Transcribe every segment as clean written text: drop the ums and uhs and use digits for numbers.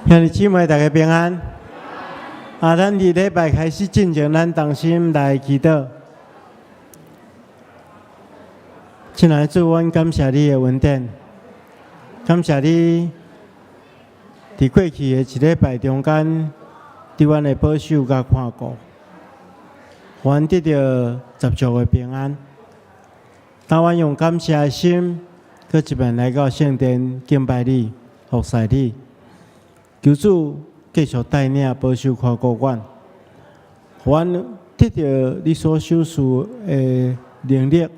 兄弟姊妹，大家平安。咱伫礼拜开始进前，咱同心来祈祷。亲爱的主，阮感谢你的恩典，感谢你伫过去的一礼拜中间，对阮的保守甲看顾，互阮得到十足的平安。当阮用感谢的心，搁一遍来到圣殿敬拜你、服侍你。求主继续带领、保守、看顾阮，互阮得到你所授予的能力，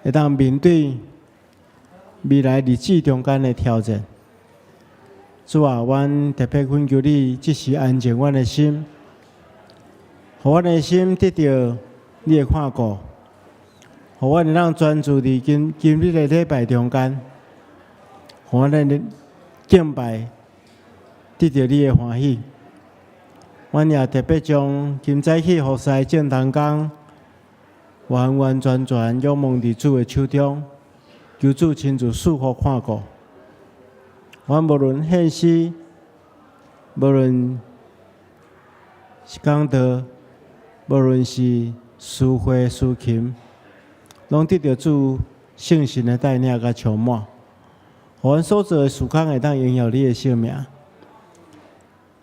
会当面对未来日子中间的挑战。主啊，阮特别恳求你，即时安静阮的心，互阮的心得到你的看顾，互阮会当专注伫今日的礼拜中间，互阮的敬拜。得到你的欢喜，阮也特别将今早起服侍正当工，完完全全仰望伫主的手中，求主亲自赐福看顾。阮无论献诗，无论是讲道，无论是诗会、诗琴，拢得到主圣神的带领甲充满，互阮所做的事工会当荣耀你的性命。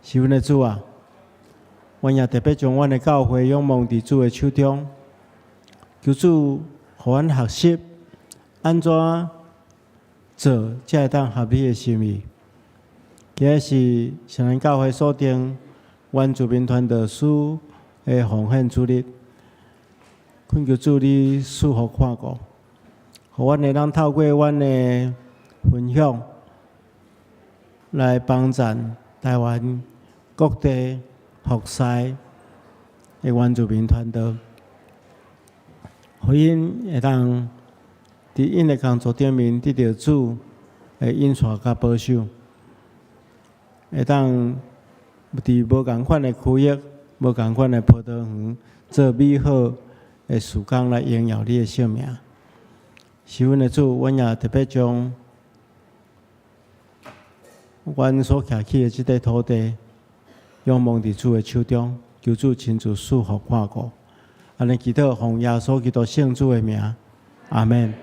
是阮的主啊，阮也特别将阮的教会仰望伫主的手中，求主互阮学习安怎做，才会当合你的心意。今日是圣灵教会所定原住民传道书的奉献主日，恳求主你赐福看顾，互阮会当透过阮的分享来帮助台湾各地服侍的原住民团队，互因会当伫因的工作顶面得到主的引带甲保守，会当伫无共款的区域、无共款的葡萄园，做美好的事工来荣耀你的性命。是阮的主，阮也特别将阮所徛起的即块土地，仰望伫主的手中，求主亲自赐福看顾。安尼祈祷，奉耶稣基督圣主的名，阿门。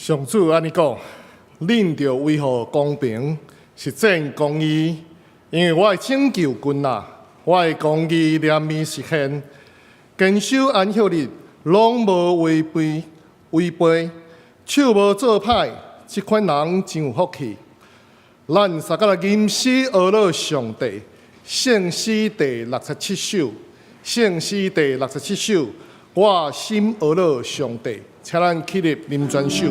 上主安尼讲，恁着维护公平，实践公义，因为我会拯救君啊，我的公义怜悯实现，坚守安息日，拢无违背，手无做歹，即款人真有福气。咱三个人吟诗学乐上帝，圣诗第67首，圣诗第67首，我心学乐上帝，请咱起立吟全首。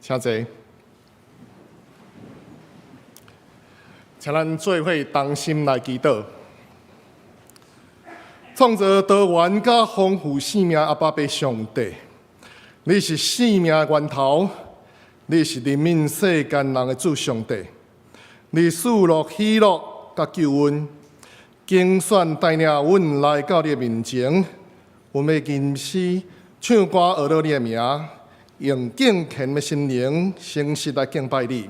请坐，请咱做伙同心来祈祷。创造多元甲丰富生命阿爸爸上帝，你是生命的源头，你是人民世间人的主上帝，你赐落喜乐甲救恩，精选带领阮来到你的面前，阮要吟诗唱歌学到你的名。用敬虔的心灵，诚实来敬拜你。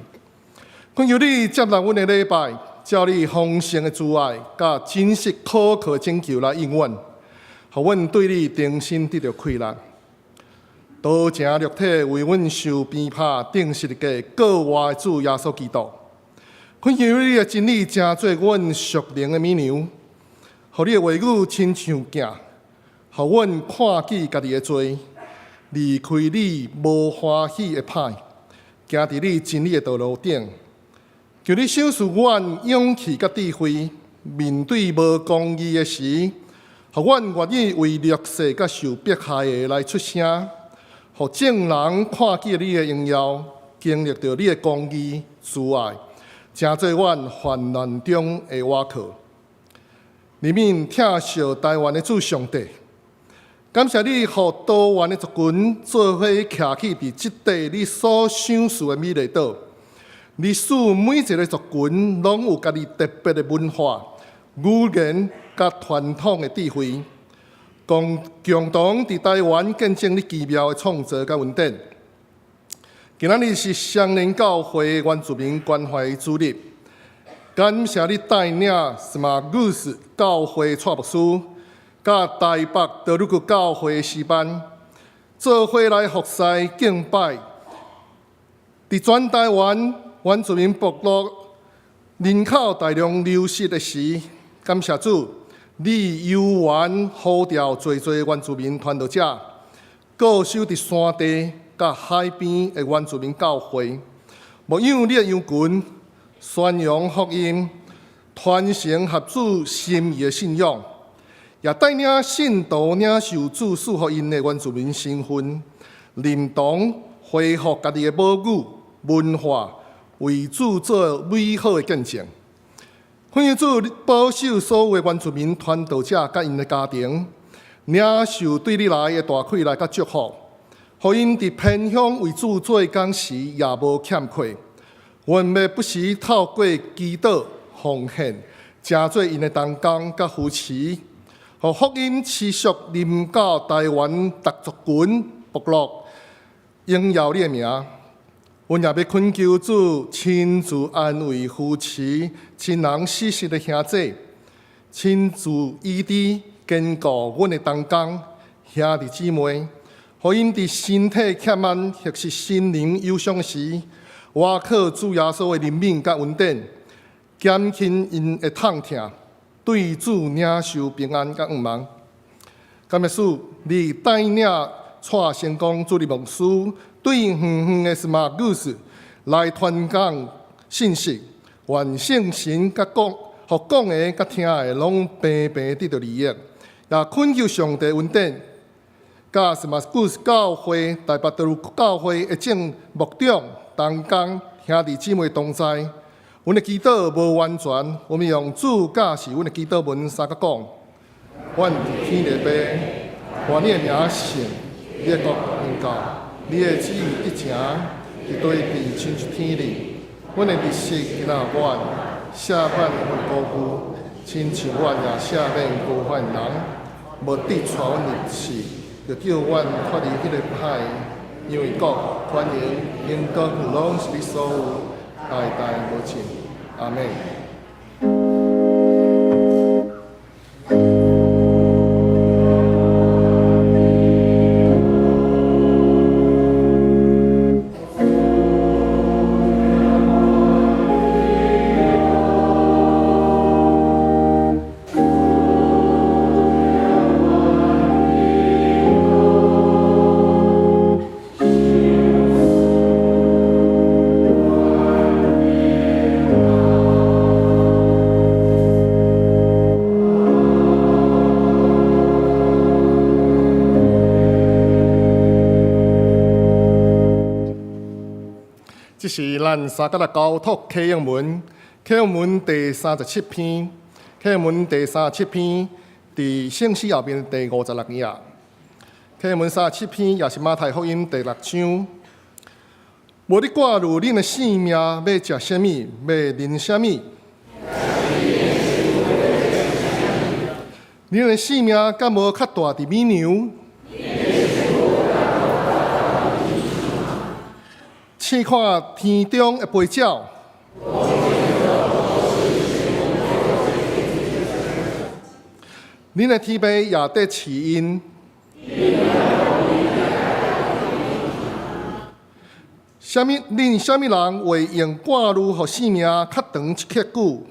恳求你接纳阮的礼拜，照你丰盛的慈爱，甲真实可靠拯救来应允，互阮对你定心得到快乐。道成肉体为阮受鞭拍，定实的国外主耶稣基督。恳求你的真理成做阮属灵的绵羊，互你的话语亲像镜，互阮看见家己的罪。离开你无欢喜的歹，行伫你真理的道路顶，求你赏赐阮勇气甲智慧，面对无公义的时，互阮愿意为弱势甲受迫害的来出声，互众人看见你的荣耀，经历到你的公义慈爱，成做阮患难中的倚靠。人民疼惜台湾的主上帝，感谢你，互多元的族群做伙徛起伫即块你所赏赐的美丽岛。你使每一个族群拢有家己特别的文化、语言甲传统的智慧，共同伫台湾见证你奇妙的创造甲稳定。今仔日是双年教会原住民关怀主日，感谢你带领什么女士教会蔡牧师，甲台北德鲁克教会诗班，做伙来服侍敬拜。伫全台湾原住民部落人口大量流失的时，感谢主，你悠然呼召最多原住民传道者，固守伫山地甲海边的原住民教会，牧养你的羊群，宣扬福音，传承合主心意的信仰，也带领信徒领受主赐福因的原住民身份，认同恢复家己的母语文化，为主做美好的见证。恳求主保守所有的原住民传道者甲因的家庭，领受对你来的大快乐甲祝福，互因伫偏乡为主做工时也无欠缺。阮要不时透过祈祷奉献，成做因的同工甲扶持，互福音持续临到台湾各族群部落，荣耀你的名。阮也要恳求主亲自安慰扶持亲人逝世的兄弟，亲自医治坚固阮的同工兄弟姊妹，互因伫身体欠安或是心灵忧伤时，倚靠主耶稣的怜悯甲稳定，减轻因的痛痛，对主领受平安甲愿望。感谢主，你带领蔡成功主任牧师对远远的什么故事来传讲信息，愿圣神甲讲的甲听的拢平平得到利益，也恳求上帝稳定。甲什么故事教会、台北道教会的正牧长、同工兄弟姊妹同在，阮的祈祷无完全，我们用主教是阮的祈祷文三个讲：阮伫天地边，愿你的名圣，你的国临到，你的旨意一成，伫对地亲像天里。阮的日食今仔阮，下饭有高句，亲像阮也下面高犯人，无得带阮入去。就叫阮脱离迄个歹，因为国、权能、荣光拢是你所有，代代无尽。阿门。这是咱三角的高读启应文，启应文第37篇，启应文第37篇伫圣诗后面第56页。启应文37篇也是马太福音第6章。无你挂入恁的性命，要食什么？要啉什么？恁的性命敢无较大伫美牛？试看天中的飞鸟，恁的天父也得饲因。恁什么人会用挂入互性命较长一刻久？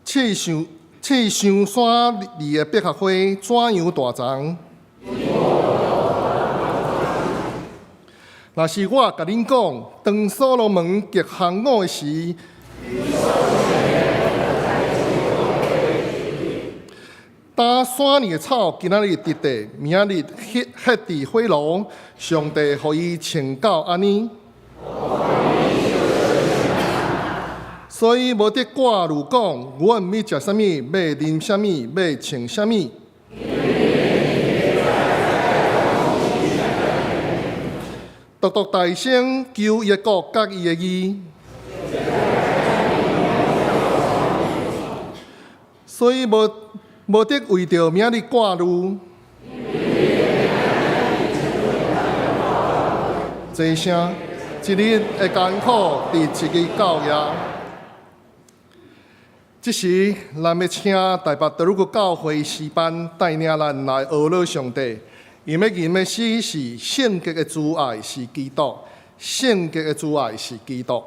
刺上山里的百合花怎样大丛？若是我甲恁讲，当所罗门结项五的时，打山里的草，今仔日直地，明日迄伫火炉，上帝互伊穿到安尼。所以无得挂如讲，阮要食啥物，要啉啥物，要穿啥物。独独大声求伊个国甲伊个义。所以无得为着明日挂如。这声一日会艰苦，伫一日到夜。这时，咱要请台北德鲁古教会诗班带领咱来学乐上帝，因为因的死是圣洁的主爱是基督，圣洁的主爱是基督。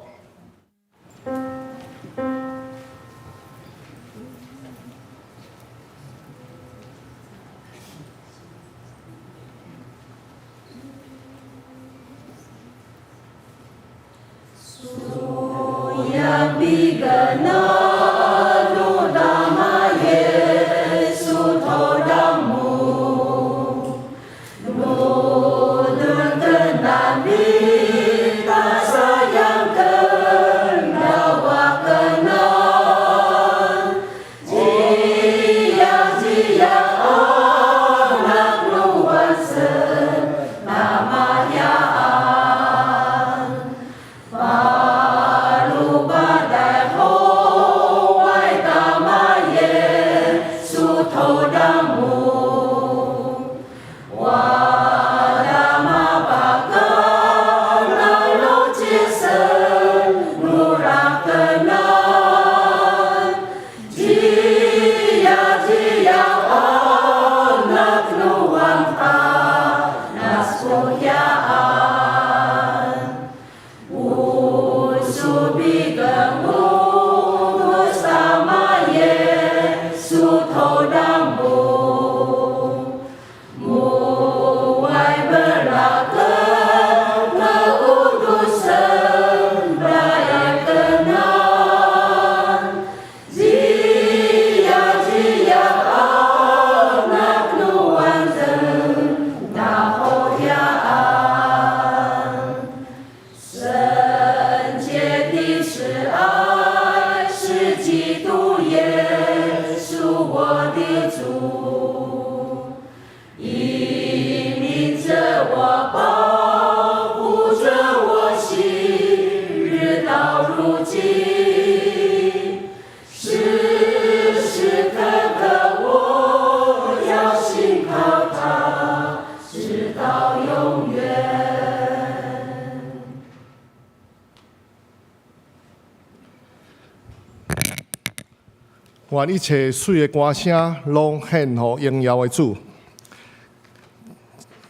愿一切水的歌声，拢献予荣耀的主。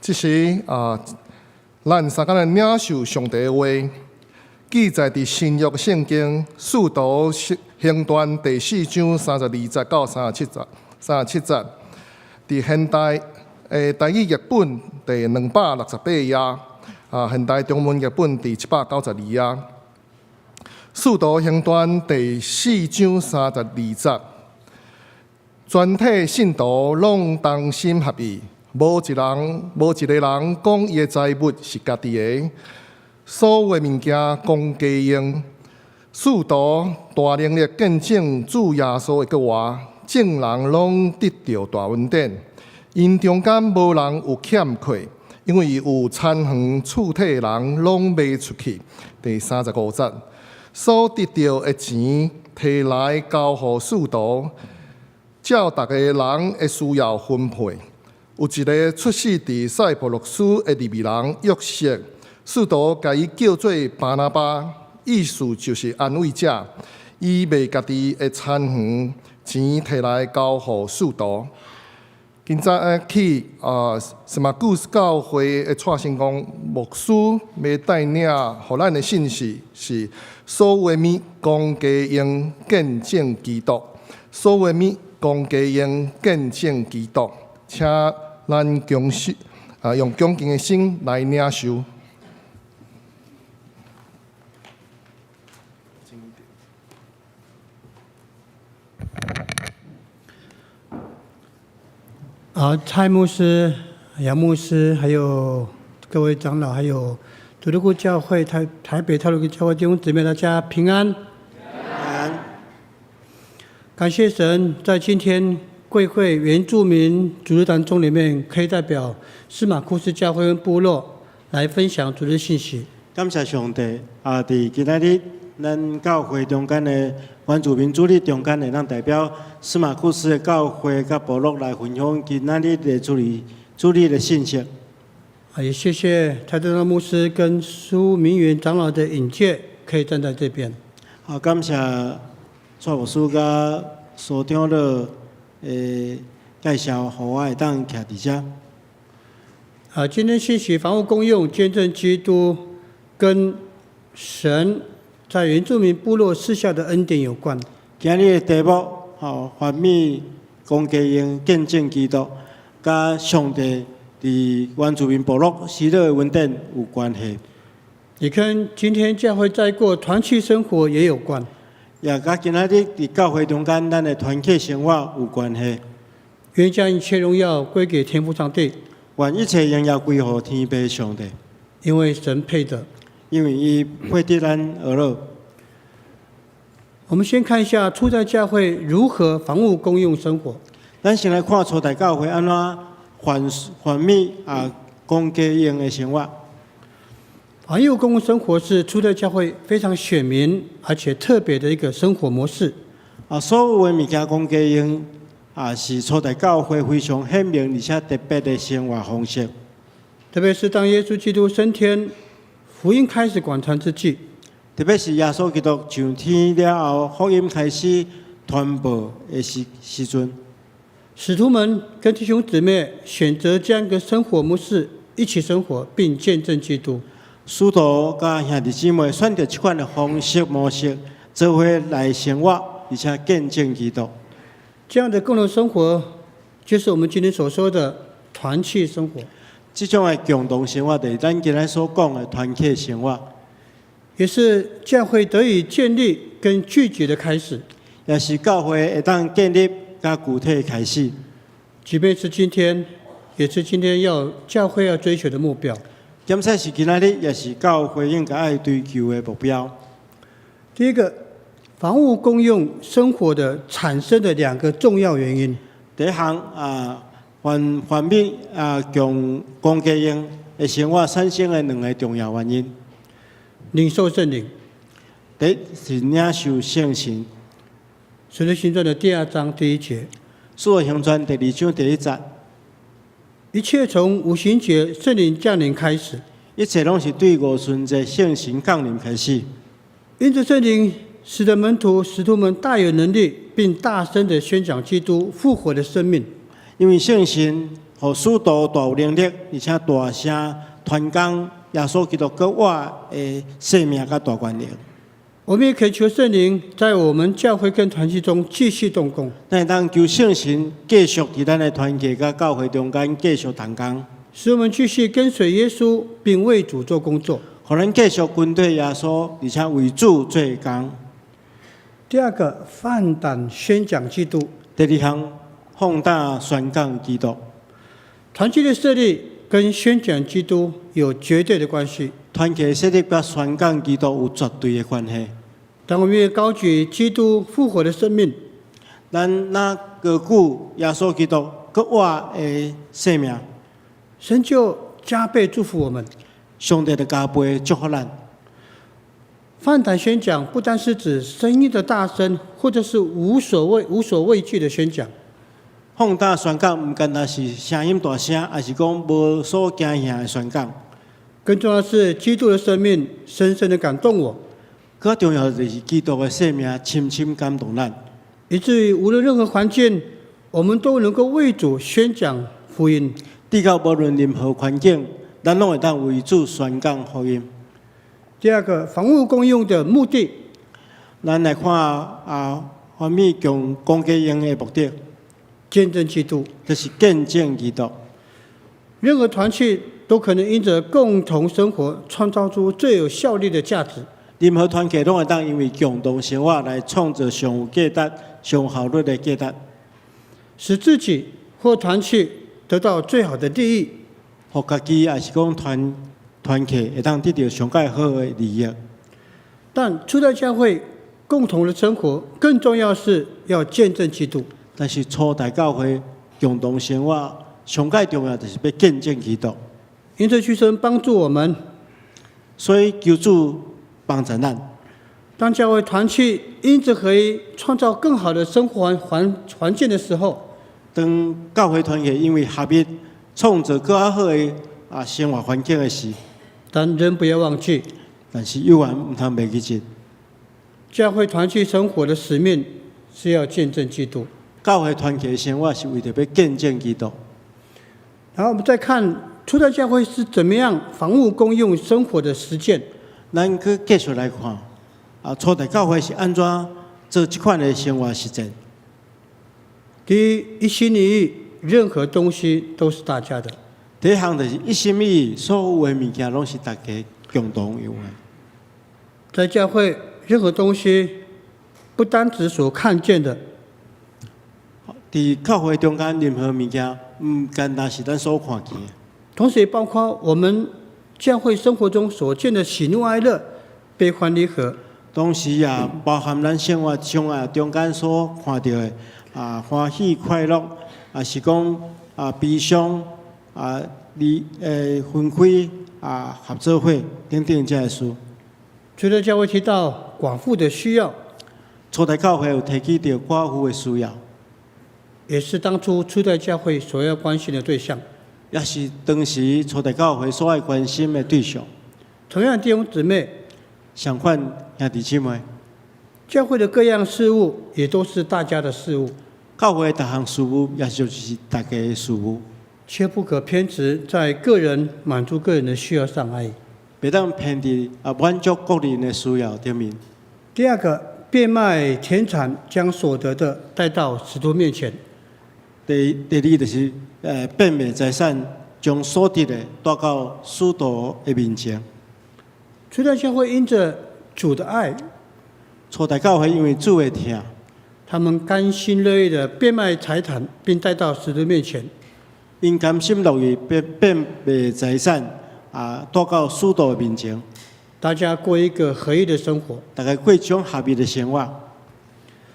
这时咱三个人领受上帝的话，记载伫新约圣经使徒行传第4章32节到37节，伫现代台语译本第268页，现代中文译本第792页。使徒行传第4章32节。全体信徒拢同心合意，无一个人讲伊的财物是家己的，所有的物件公家用。使徒大能力见证主耶稣的国话，众人拢得到大恩典，因中间无人有欠缺，因为有残垣厝体的人拢卖出去。第35节，所得到的钱摕来交予使徒。照逐个人的需要分配，有一个出世伫塞浦路斯的利未人约瑟，使徒甲伊叫做巴拿巴，意思就是安慰者。伊卖家己的残垣钱摕来交予使徒。今早去什么故事教会的蔡成功牧师要带领，予咱的信息是：所有的物公家用，见证基督；所有的物公家用，见证基督。请咱用恭敬的心来领受。蔡牧师、杨牧师，还有各位长老，还有主路库教会台北泰鲁格教会弟兄姊妹，大家平安。感谢神，在今天贵会原住民主日当中里面，可以代表司马库斯教会跟部落来分享主日信息。感谢上帝伫今仔日咱教会中间的原住民主日中间的，咱代表司马库斯的教会甲部落来分享今仔日的主日的信息。也谢谢台德的牧师跟苏明元长老的引荐，可以站在这边。感谢蔡牧师甲所长的介绍，互我会当徛伫遮。今天信息房屋公用见证基督跟神在原住民部落施下的恩典有关。今日的题目反米公家用见证基督，甲上帝伫原住民部落喜乐的稳定有关系，也跟今天教会在过团契生活也有关，也甲今仔日伫教会中间咱的团契生活有关系。愿将一切荣耀归给天父上帝，愿一切荣耀归乎天父上帝，因为神配得。因为伊配得咱而乐。我们先看一下初代教会如何房屋公用生活。咱先来看初代教会安怎反米公家用的生活。房屋公用生活是初代教会非常选民而且特别的一个生活模式。所有的物件公家用是初代教会非常显明而且特别的生活方式。特别是当耶稣基督升天，福音开始广传之际，特别是耶稣基督上天了后，福音开始传播的时阵，使徒们跟弟兄姊妹选择这样一个生活模式一起生活，并见证基督。使徒甲兄弟姊妹选择这款的方式模式，做伙来生活，而且见证基督。这样的共同生活，就是我们今天所说的团契生活。这种的共同生活，就是咱今日所讲的团契生活，也是教会得以建立跟聚集的开始，也是教会会当建立甲具体的开始。即便是今天，也是今天教会要追求的目标。检测是今仔日，也是教会应该爱追求的目标。第一个，房屋公用生活的产生的两个重要原因。第一项反米公家用的生活产生的两个重要原因。领受圣灵，第一是领受圣神。使徒行传的第2章第1节，使徒行传第2章第1节，一切从五旬节圣灵降临开始，一切拢是对五旬节圣神降临开始。因着圣灵使得使徒们大有能力，并大声地宣讲基督复活的生命。因为圣神互使徒大有能力，而且大声传讲耶稣基督搁活的生命甲大权力。我们也恳求圣灵在我们教会跟团契中继续动工。咱会当求圣神继续伫咱的团契甲教会中间继续同工，使我们继续跟随耶稣，并为主做工作。互咱继续跟随耶稣，而且为主做工。第二个，放胆宣讲基督。第二项，放胆宣讲基督。团契的设立跟宣讲基督有绝对的关系。团契设立甲宣讲基督有绝对的关系。当我们也高举基督复活的生命，咱那高举耶稣基督搁活的生命，神就加倍祝福我们。上帝的加倍祝福咱。放胆宣讲不单是指声音的大声，或者是无所畏惧的宣讲。放胆宣讲，唔单单是声音大声，还是讲无所惊吓的宣讲。更重要的是，基督的生命深深的感动我。更重要的就是基督的生命深深感动咱，以至于无论任何环境，我们都能够为主宣讲福音。直到无论任何环境，咱拢会当为主宣讲福音。第二个，房屋公用的目的，咱来看反米公家用的目的，见证基督，就是见证基督。任何团契都可能因着共同生活，创造出最有效率的价值。任何团契拢会当因为共同生活来创造上有价值、上有效率的价值，使自己或团契得到最好的利益，互家己也是讲团契会当得到上界好的利益。但初代教会共同的生活，更重要是要见证基督。但是初代教会共同生活上界重要就是要见证基督。因此，求神帮助我们，所以求主帮助咱。当教会团契因着合一，创造更好的生活环境的时候，当教会团契因为合一，创造更较好的生活环境的时，但人不要忘记，但是有缘唔通袂记记，教会团契生活的使命是要见证基督。教会团契的生活是为着要见证基督。然后我们再看初代教会是怎么样房屋公用生活的实践。咱去继续来看，初代教会是安怎做这款的生活实践？第一，一心一意，任何东西都是大家的。第一项就是一心一意，所有的物件拢是大家共同用的。在教会，任何东西不单指所看见的，伫教会中间，任何物件唔单单是咱所看见的，同时也包括我们教会生活中所见的喜怒哀乐、悲欢离合。同时也包含咱生活中间所看到的欢喜快乐，是讲悲伤分开合作会等等这些事。除了教会提到寡妇的需要，初代教会有提及到寡妇的需要，也是当初初代教会所要关心的对象，也是当时初代教会所爱关心的对象。同样，弟兄姊妹，相反，兄弟姊妹，教会的各样事物也都是大家的事物，教会的各项事务也就是大家的事务，切不可偏执在个人满足个人的需要上而已。别当偏伫满足个人的需要顶面。第二个，变卖田产，将所得的带到使徒面前。第二就是变卖财产，将所得的带到使徒的面前。初代教会因着主的爱，初代教会因为主的疼，他们甘心乐意的变卖财产，并带到使徒面前。因甘心乐意变卖财产带到使徒的面前。大家过一个合一的生活。大家过一种合一的生活。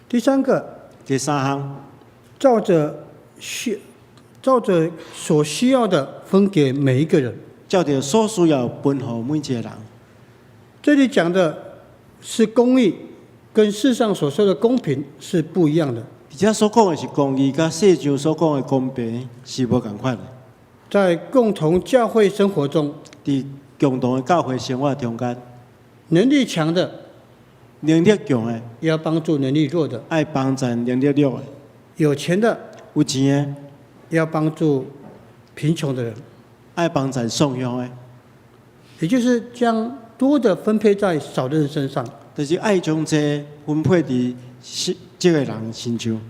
第三个，第三项，照着所需要的分给每一个人。照着所需要分予每一个人。这里讲的是公义，跟世上所说的公平是不一样的。而且所讲的是公义，甲世上所讲的公平是无同款的。在共同教会生活中，伫共同的教会生活中间，能力强的能力强的也要帮助能力弱的，爱帮助能力弱的，有钱的有钱的也要帮助贫穷的人，爱帮助送养的，也就是将多的分配在少的人身上，就是爱将这分配伫这个人身上，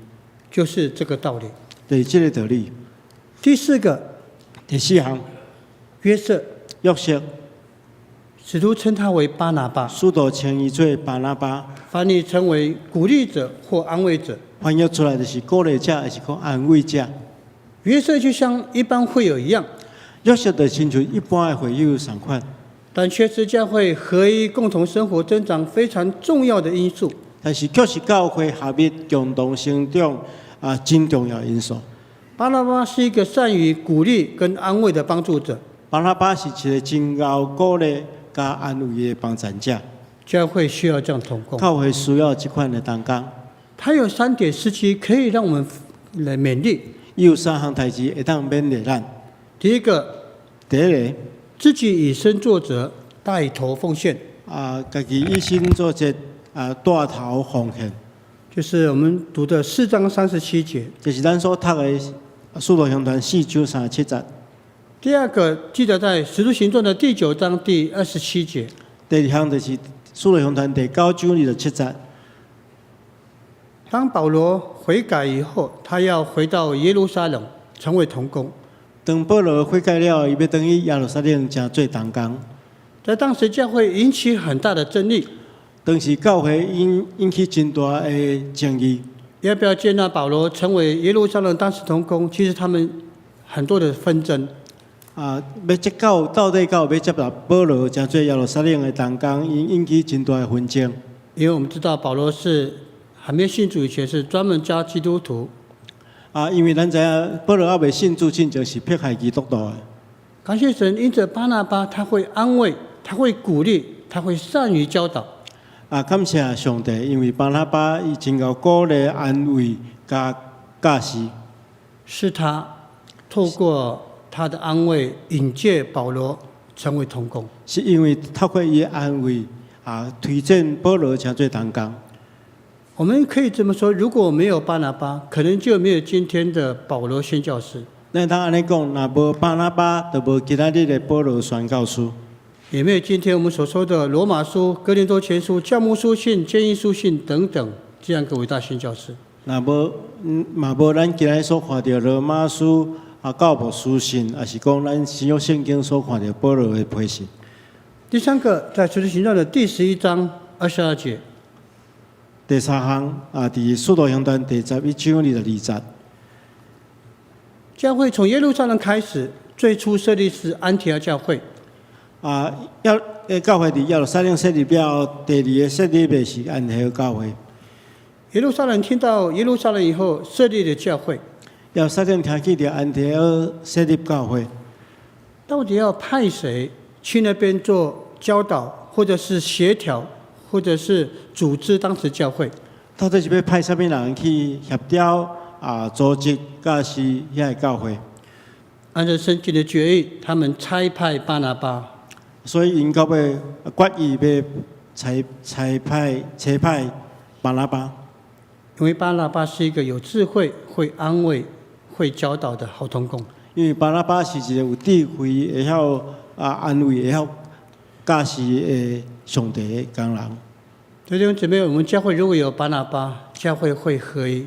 就是这个道理。就是这个道理。第四个，第四项，约瑟，约瑟，使徒称他为巴拿巴，使徒称伊做巴拿巴，翻译称为鼓励者或安慰者。翻译出来就是鼓励者，还是讲安慰者。约瑟就像一般会友一样，约瑟的亲像一般的会友同款，但却是教会合一共同生活增长非常重要的因素。但是却是教会合一共同成长真重要因素。巴拿巴是一个善于鼓励跟安慰的帮助者，巴拿巴是一个真够鼓励加安慰的帮助者。教会需要这样同工。教会需要这款的同工。他有3点事迹可以让我们来勉励。伊有3项代志会当勉励咱。第一个，第一个，自己以身作则，带头奉献。家己以身作则，带头奉献。就是我们读的4章37节。就是咱所读的《使徒行传》4章37节。第二个记载在《使徒行传》的第9章第27节。第二项就是《使徒行传》第9章27节。当保罗悔改以后，他要回到耶路撒冷成为同工。当保罗悔改了，伊要等于耶路撒冷成做同工。在当时教会引起很大的争议。当时教会引起真大的争议。要不要接纳保罗成为耶路撒冷当时同工？其实他们很多的纷争。要接到底要接纳保罗成做耶路撒冷的同工，引起真大的纷争。因为我们知道保罗是还没信主以前是专门教基督徒。因为咱知影保罗还未信主之前是迫害基督徒的。感谢神，因着巴拿巴他会安慰，他会鼓励，他会善于教导。感谢上帝，因为巴拿巴伊真够鼓励、安慰、加教示，是他透过他的安慰引荐保罗成为同工。是因为透过伊的安慰推荐保罗成做同工。我们可以这么说，如果没有巴拿巴，可能就没有今天的保罗宣教士。咱通安尼讲，若无巴拿巴，就无今仔日的保罗宣教师，也没有今天我们所说的罗马书、哥林多前书、教牧书信、监狱书信等等这样一个伟大宣教士。若无嘛无咱今日所看到罗马书、教牧书信，也是讲咱新约圣经所看到保罗的批信。第三个，在使徒行传的第11章22节。第三项伫使徒行传第11章22节。教会从耶路撒冷开始，最初设立是安提阿教会。教会伫耶路撒冷设立了，第二个设立的是安提阿教会。耶路撒冷听到耶路撒冷以后设立了教会。耶路撒冷听起着安提阿设立教会，到底要派谁去那边做教导，或者是协调，或者是组织当时教会？到底是要派什么人去协调组织教示遐个教会？按照圣经的决议，他们差派巴拿巴。所以因到尾决意要差派巴拿巴。因为巴拿巴是一个有智慧、会安慰、会教导的好同工。因为巴拿巴是一个有智慧、会晓安慰、会晓教示的上帝的工人。弟兄姊妹，我们教会如果有巴拿巴，教会会合一，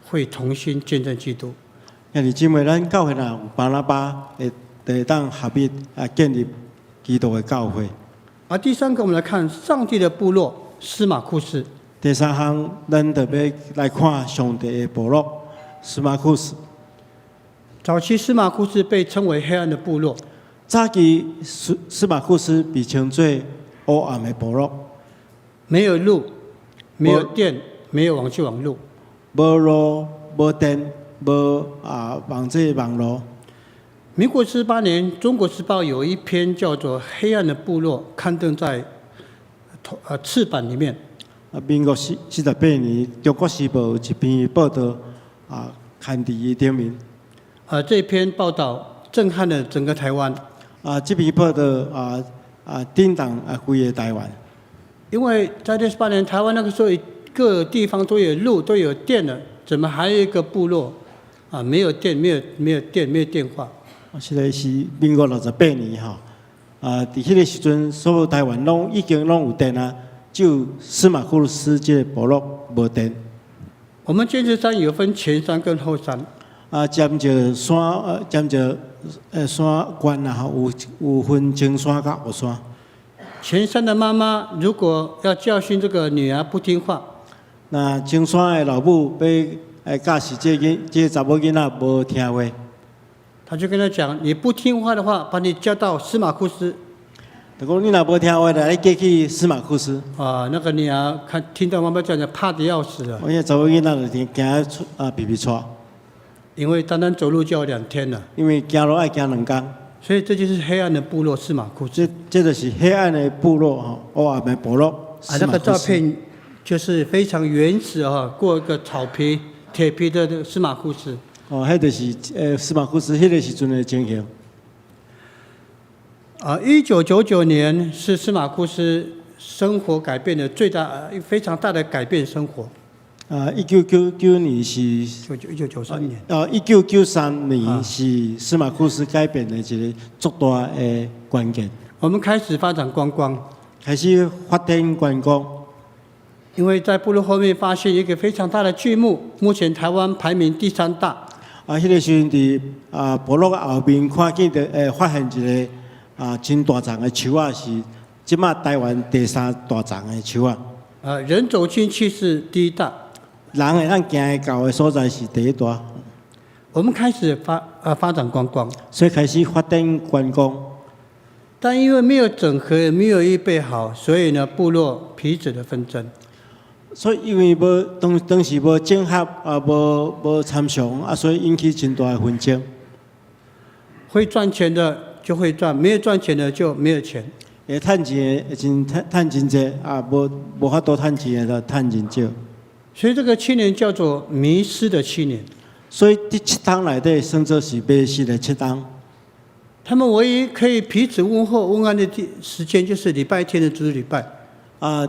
会同心见证基督。兄弟姊妹，咱教会若有巴拿巴，会当合一建立基督的教会。而第三个，我们来看上帝的部落司马库斯。第三项，咱特别来看上帝的部落司马库斯。早期司马库斯被称为黑暗的部落。早期司马库斯被称作黑暗的部落。没有路，没有电，没有网路。无路、无电、无网络。民国18年，《中国时报》有一篇叫做《黑暗的部落》，刊登在次版里面。民国48年，《中国时报》有一篇报道刊伫伊顶面。这篇报道震撼了整个台湾。这篇报道震荡规个台湾。因为在68年，台湾那个时候各地方都有路、都有电了，怎么还有一个部落没有电、没有电、没有电话？现在是民国68年哈，伫迄个时阵，所有台湾已经有电啊，只有司马库斯这个部落无电。我们尖石山有分前山跟后山。尖石山，尖石山关啊，有分前山甲后山。前山的妈妈如果要教训这个女儿不听话，那前山的老母要教示这查某囡仔无听话，他就跟他讲：你不听话的话，把你叫到司马库斯。就讲你若无听话，就来叫去司马库斯。那个女儿听到妈妈这样讲，怕得要死了。我遐查某囡仔就惊皮皮喘，因为单单走路就要2天了。因为走路要走2天。所以这就是黑暗的部落司马库斯。这就是黑暗的部落黑暗的部落。那个照片就是非常原始过一个草皮、铁皮的司马库斯。迄就是司马库斯迄个时阵的情形。1999年是司马库斯生活改变的非常大的改变生活。1999年是1993年。1993年是司马库斯改变的一个足大的关键。我们开始发展观光，开始发展观光。因为在部落后面发现一个非常大的巨木，目前台湾排名第3大。迄个时阵伫部落后面看见的发现一个真大丛的树是即马台湾第3大丛的树人走进去是第1大。人会咱行到的所在是第1大。我们开始发展观光，所以开始发展观光。但因为没有整合，没有预备好，所以呢，部落彼此的纷争。所以因为当时无整合啊，无参详啊，所以引起真大的纷争。会赚钱的就会赚，没有赚钱的就没有钱。会趁钱的真趁真济啊，无法度趁钱的就趁真少。所以这个7年叫做迷失的7年。所以第7档内底算作是迷失的7档。他们唯一可以彼此问候问安的时间，就是礼拜天的主日礼拜。啊，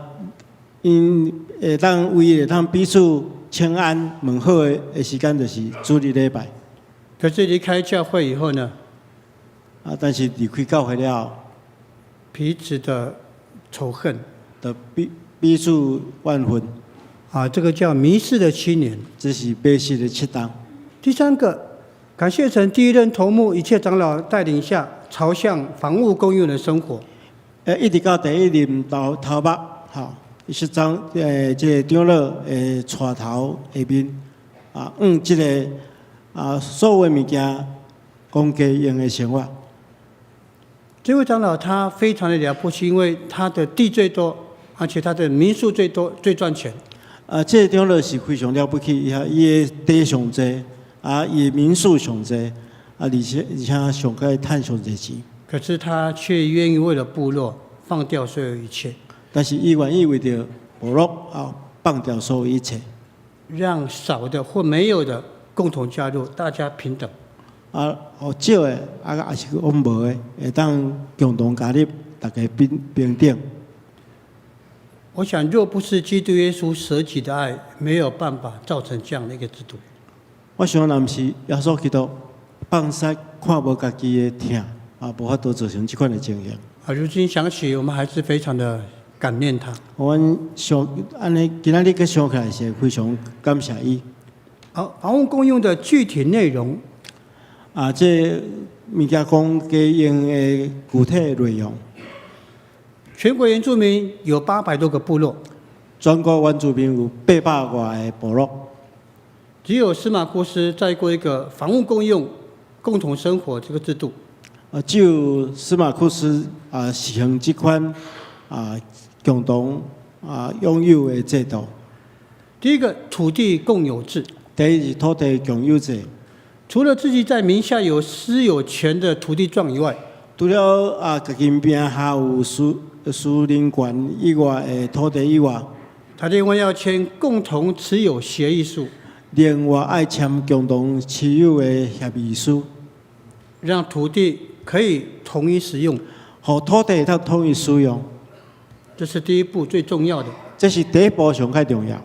因会当唯一会当彼此请安问好的时间，就是主日礼拜。可是离开教会以后呢？啊，但是离开教会了后，彼此的仇恨，就彼此怨恨。啊，这个叫迷失的7年。这是迷失的7档。第3个，感谢神第一任头目一切长老带领下，朝向房屋公用的生活。一直到第1任头目，吼，是这个长老带头下面啊，这个啊所有的物件公家用的生活。这位长老他非常的了不起，因为他的地最多，而且他的民宿最多，最赚钱。这个长老是非常了不起，伊的地上济，伊的民宿上济，而且上该赚上济钱。可是他却愿意为了部落放掉所有一切。但是伊愿意为着部落放掉所有一切，让少的或没有的共同加入，大家平等。少的也是讲无的，会当共同加入，大家平等。我想，若不是基督耶稣舍己的爱，没有办法造成这样的一个制度。我想，若不是耶稣基督放肆看无家己的疼，无法度造成这款的情形。如今想起，我们还是非常的感念他。我想安尼，今仔日去想起来是非常感谢伊。好，房屋共用的具体内容。这物件讲家用的具体内容。全国原住民有800多个部落，全国原住民有800多个部落，只有司马库斯在过一个房屋共用、共同生活这个制度。只有司马库斯实行这款共同拥有的制度。第一个，土地共有制。第一是土地共有制。除了自己在名下有私有权的土地状以外，除了家己名下有私人权以外的土地以外，他另外要签共同持有协议书，另外爱签共同持有的协议书，让土地可以统一使用，让土地它统一使用。这是第一步最重要的。这是第一步上较重要。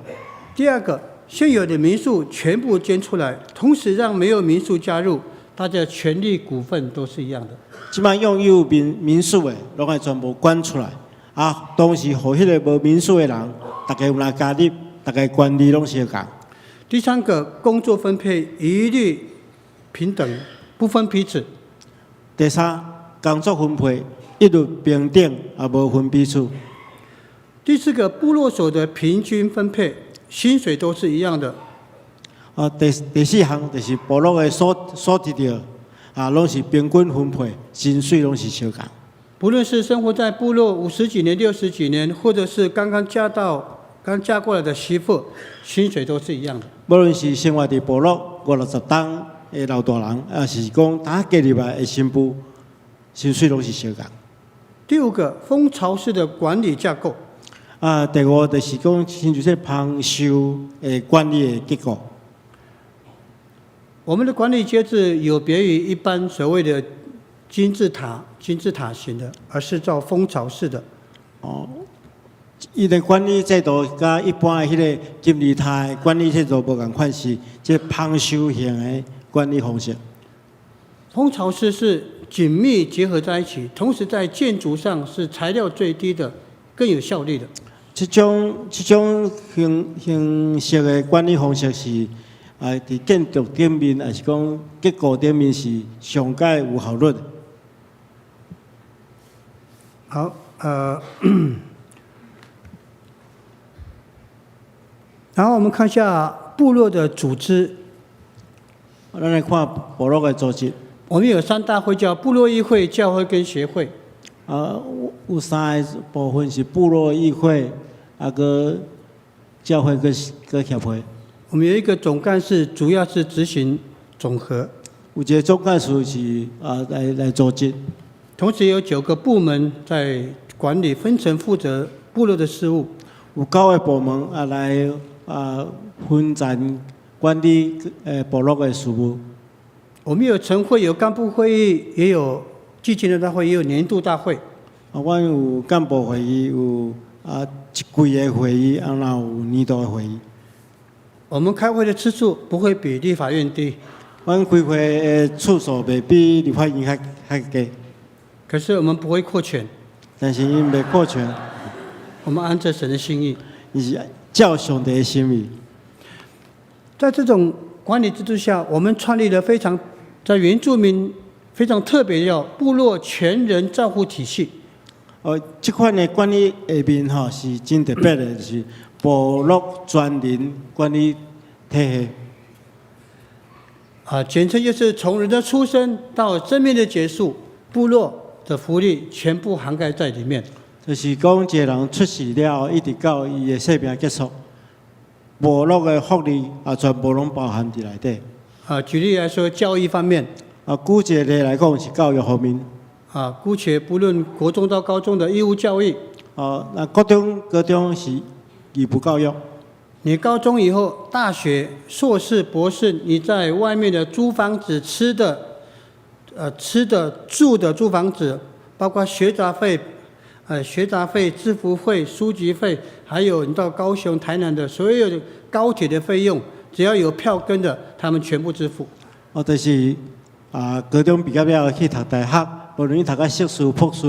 第二个，现有的民宿全部捐出来，同时让没有民宿加入，大家权利股份都是一样的。即摆拥有民宿的，拢爱全部捐出来，同时互迄个无民宿的人，大家有来加入，大家权利拢相共。第3个，工作分配一律平等，不分彼此。第3，工作分配一律平等，无分彼此。第4个，部落所得平均分配，薪水都是一样的。第4项就是部落的所得到，拢是平均分配，薪水拢是相共。不论是生活在部落50几年、60几年，或者是刚嫁过来的媳妇，薪水都是一样的。无论是生活在部落50-60档的老大人，是讲他加入来的新妇，薪水拢是相共。第5个，蜂巢式的管理架构。第5就是讲，亲像这旁收的管理的结构。我们的管理机制有别于一般所谓的金字塔型的，而是照蜂巢式的。伊的管理制度甲一般的迄个金字塔的管理制度无共款，是这旁收型的管理方式。蜂巢式是紧密结合在一起，同时在建筑上是材料最低的，更有效率的。这种形式的管理方式是在建筑顶面，还是讲结构顶面是上界有效率的。好，然后我们看一下部落的组织。咱来看部落的组织。我们有3大会，叫部落议会、教会跟协会。有3个部分是部落议会，教会跟协会，我们有一个总干事，主要是执行总和，有一个总干事是来组织，同时有9个部门在管理，分层负责部落的事务。有9个部门来分站管理部落的事务。我们有晨会，有干部会议，也有季前的大会，也有年度大会。阮有干部会议，有一季的会议，然后有年度的会议。我们开会的次数不会比立法院低，阮开会的次数袂比立法院较低，可是我们不会扩权，但是因袂扩权，我们按着神的心意。伊是照上帝的心意。在这种管理制度下，我们创立了在原住民非常特别的部落全人照护体系。这款的管理下面是真特别的，就是部落全人管理体系。简称就是从人的出生到生命的结束，部落的福利全部涵盖在里面。就是讲，一个人出世了后，一直到伊的生命结束，部落的福利全部拢包含在内底。举例来说，教育方面，举一个例来讲是教育方面。姑且不论国中到高中的义务教育。那高中是义务教育。你高中以后，大学、硕士、博士，你在外面的租房子、吃的、住的租房子，包括学杂费、制服费、书籍费，还有你到高雄、台南的所有的高铁的费用，只要有票根的，他们全部支付。就是高中毕业了去读大学，无论你读硕士、博士，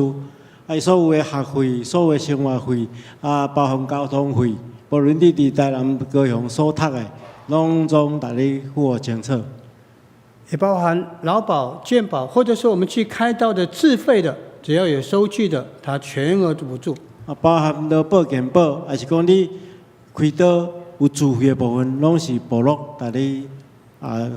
所有的学费、所有的生活费，包含交通费，无论你伫台南、高雄所读的，拢总大你付清楚。也包含劳保、健保，或者是我们去开刀的自费的，只要有收据的，它全额补助。包含劳保、健保，还是讲你开刀有自费的部分，拢是部落大你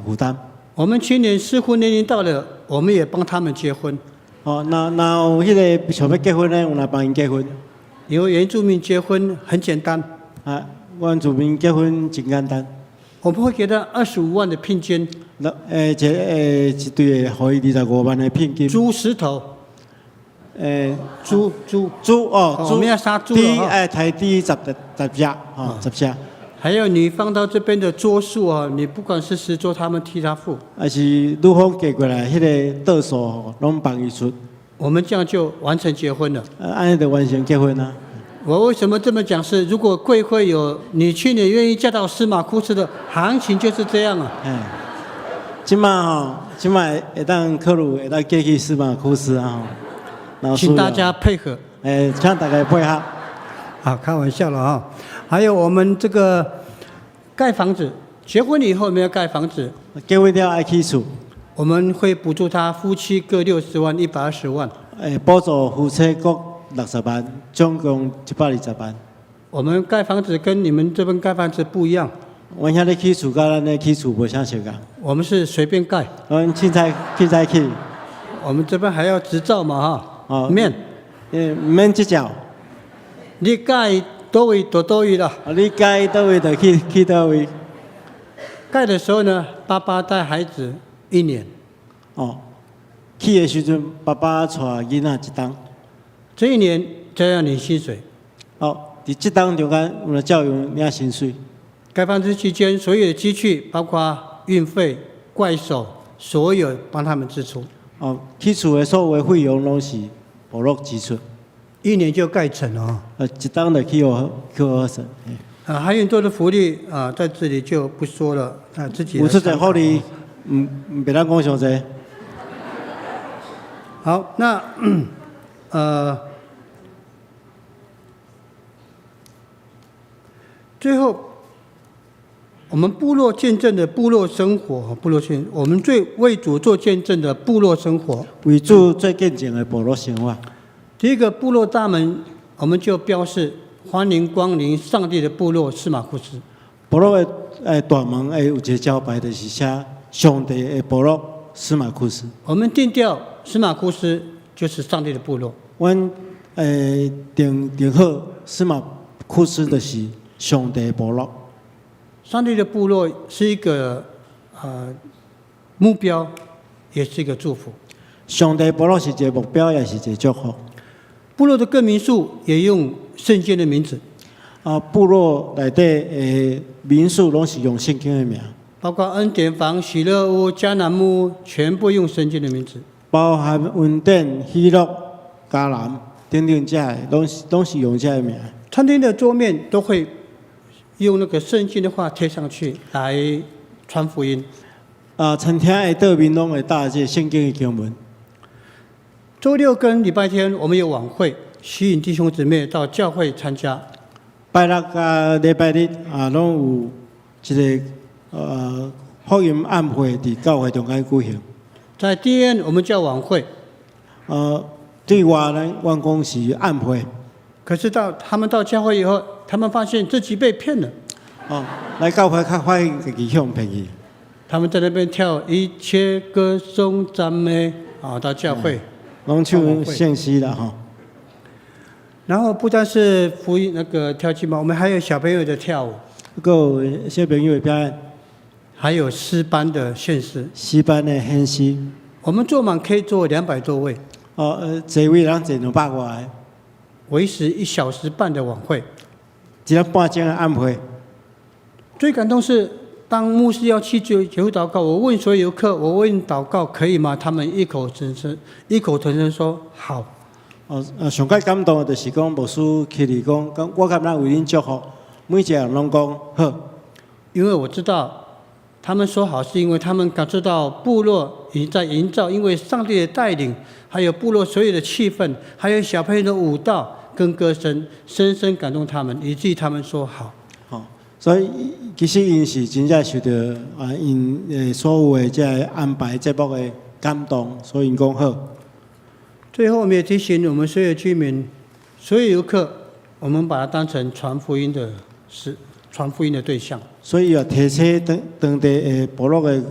负担。我们青年适婚年龄到了，我们也帮他们结婚。那有迄个想要结婚的，我来帮因结婚。因为原住民结婚很简单。原住民结婚真简单。我们会给他25万的聘金。一对会互伊25万的聘金。租石头。猪，我们要杀猪了。抬低10只。还有你放到这边的桌数你不管是实桌，他们替他付。还是女方寄过来，迄个桌数拢帮伊出。我们这样就完成结婚了。安尼就完成结婚啊。我为什么这么讲？是如果贵会有你去年愿意嫁到司马库斯的行情就是这样啊。今嘛会当考虑会当嫁去司马库斯啊。请大家配合。请大家配合。开玩笑了还有我们这个盖房子，结婚以后没有盖房子，结婚了爱起厝，我们会补助他夫妻各60万，120万。补助夫妻各60万，总共120万。我们盖房子跟你们这边盖房子不一样。阮遐咧起厝，甲咱咧起厝无啥相共。我们是随便盖。阮凊彩起。我们这边还要执照嘛免执照。你盖多位就多位了。你盖多位就去多位。盖的时候呢，爸爸带孩子1年。去的时阵，爸爸带囡仔1档。这1年就要领薪水。伫这档中间，我们教育领薪水。盖房子期间，所有的积蓄，包括运费、怪手，所有帮他们支出。起厝的所有的费用拢是部落支出。1年就盖成了一档就去好成。还有很多的福利在这里就不说了自己来参考。有出在福利，别当讲详细。好，那最后，我们部落见证的部落生活，我们最为主做见证的部落生活，为主做见证的部落生活。第一个部落大门，我们就标示欢迎光临上帝的部落司马库斯。部落的大门有一个招牌，就是写上帝的部落司马库斯。我们定调司马库斯就是上帝的部落。阮定好司马库斯就是上帝部落。上帝的部落是一个目标，也是一个祝福。上帝部落是一个目标，也是一个祝福。部落的各民数也用圣经的名字，部落内底的民数拢是用圣经的名，包括恩典房、喜乐屋、迦南屋，全部用圣经的名字。包含恩典、喜乐、迦南等等这些，拢是用这个名。餐厅的桌面都会用那个圣经的话贴上去来传福音。餐厅的桌面拢会搭这圣经的经文。周六跟礼拜天我们有晚会，吸引弟兄姊妹到教会参加。拜六甲礼拜日拢有一个福音暗会伫教会中间举行。在 DN 我们叫晚会，对外呢，员工是暗会。可是他们到教会以后，他们发现自己被骗了。来教会较发现自己向骗去。他们在那边跳一切歌颂赞美到教会。拢唱圣诗啦吼。然后不但是福音那个跳基嘛，我们还有小朋友的跳舞，还有小朋友的表演，还有诗班的献诗。诗班的献诗，我们坐满可以坐200多位。座位人坐200多个。维持1小时半的晚会，1个半钟的暗会。最感动是，当牧师要去结束祷告，我问所有游客，我问祷告可以吗？他们异口同声说好。上界感动的就是讲牧师起嚟讲，我敢咱为恁祝福，每一个人拢讲好。因为我知道，他们说好是因为他们感受到部落已经在营造，因为上帝的带领，还有部落所有的气氛，还有小朋友的舞蹈跟歌声，深深感动他们，以至于他们说好。所以其实因是真正受到因所有的这安排节目的感动，所以因讲好。最后，我们也提醒我们所有居民、所有游客，我们把它当成传福音的对象。所以要提醒当地的部落的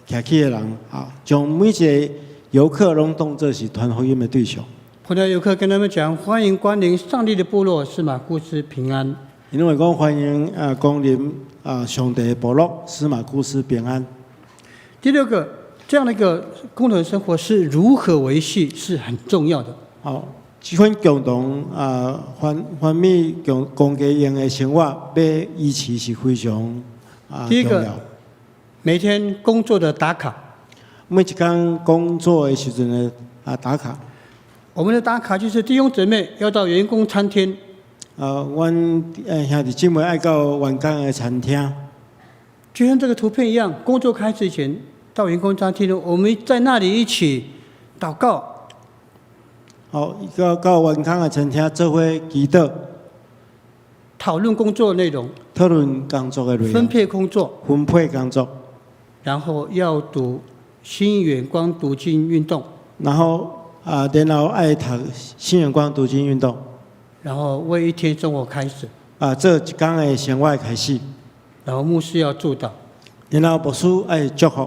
徛起的人将每一个游客拢当作是传福音的对象。葡萄牙游客跟他们讲：欢迎光临上帝的部落，司马库斯平安。因为讲欢迎光临上帝的部落，司马库斯平安。第六个，这样的一个共同生活是如何维系，是很重要的。这款共同欢美公家用的生活要维持是非常第一个，每天工作的打卡。每一天工作的时阵的打卡。我们的打卡就是弟兄姊妹要到员工餐厅。阮兄弟姊妹爱到员工的餐厅，就像这个图片一样，工作开始前到员工餐厅，我们在那里一起祷告。到员工的餐厅做伙祈祷，讨论工作内容，讨论工作的内容，分配工作，然后要读新远光读经运动，然后爱读新远光读经运动。然后为一天生活开始，做一天的生活开始。然后牧师要祝祷，然后牧师爱祝福。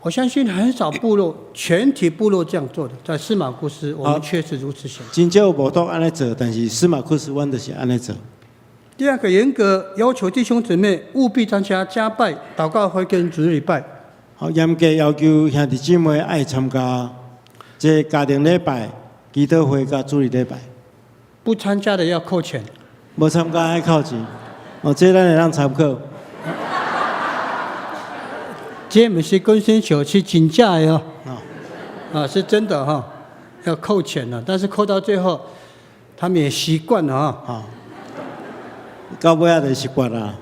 我相信很少部落全体部落这样做的，在司马库斯我们确实如此想。真少无都安尼做，但是司马库斯阮就是安尼做。第二个，严格要求弟兄姊妹务必参加家拜、祷告会跟主日礼拜。严格要求兄弟姊妹爱参加这家庭礼拜、祈祷会甲主日礼拜。不参加的要扣钱，无参加要扣钱。这咱会当参考。这不是跟先球是真假的是真的要扣钱了。但是扣到最后，他们也习惯了到尾仔就习惯了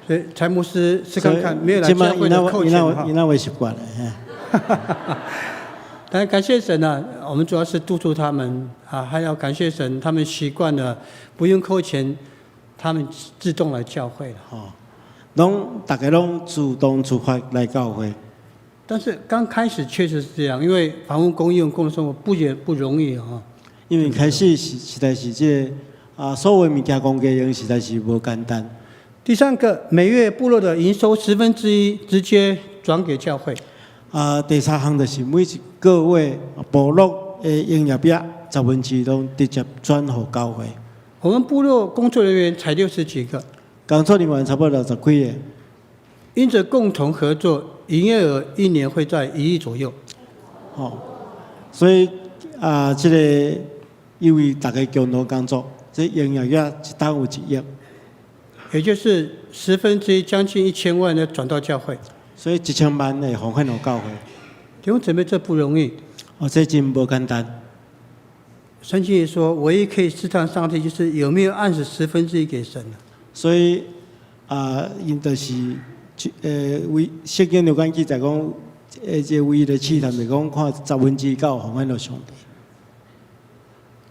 所以蔡牧师试看看，没有来教会的扣钱伊那会习惯了。但感谢神我们主要是督促他们还要感谢神，他们习惯了不用扣钱，他们自动来教会了。大家拢主动出发来教会。但是刚开始确实是这样，因为房屋供应、共同生活不容易因为开始实在是所有物件公家用实在是无简单。第三个，每月部落的营收1/10直接转给教会。第三项就是每一个月部落的营业额1/10拢直接转给教会。我们部落工作人员才60几个，工作人员差不多60几个。因着共同合作，营业额1年会在1亿左右。所以这个因为大家共同工作，这营业额一单有1亿，也就是1/10，将近1000万呢转到教会。所以1000万会奉献给教会。弟兄姊妹，这不容易。这真不简单。圣经也说，唯一可以试探上帝，就是有没有按时1/10给神了。所以因就是为圣经有关记载讲，这唯一的试探就是讲看9/10奉献给上帝。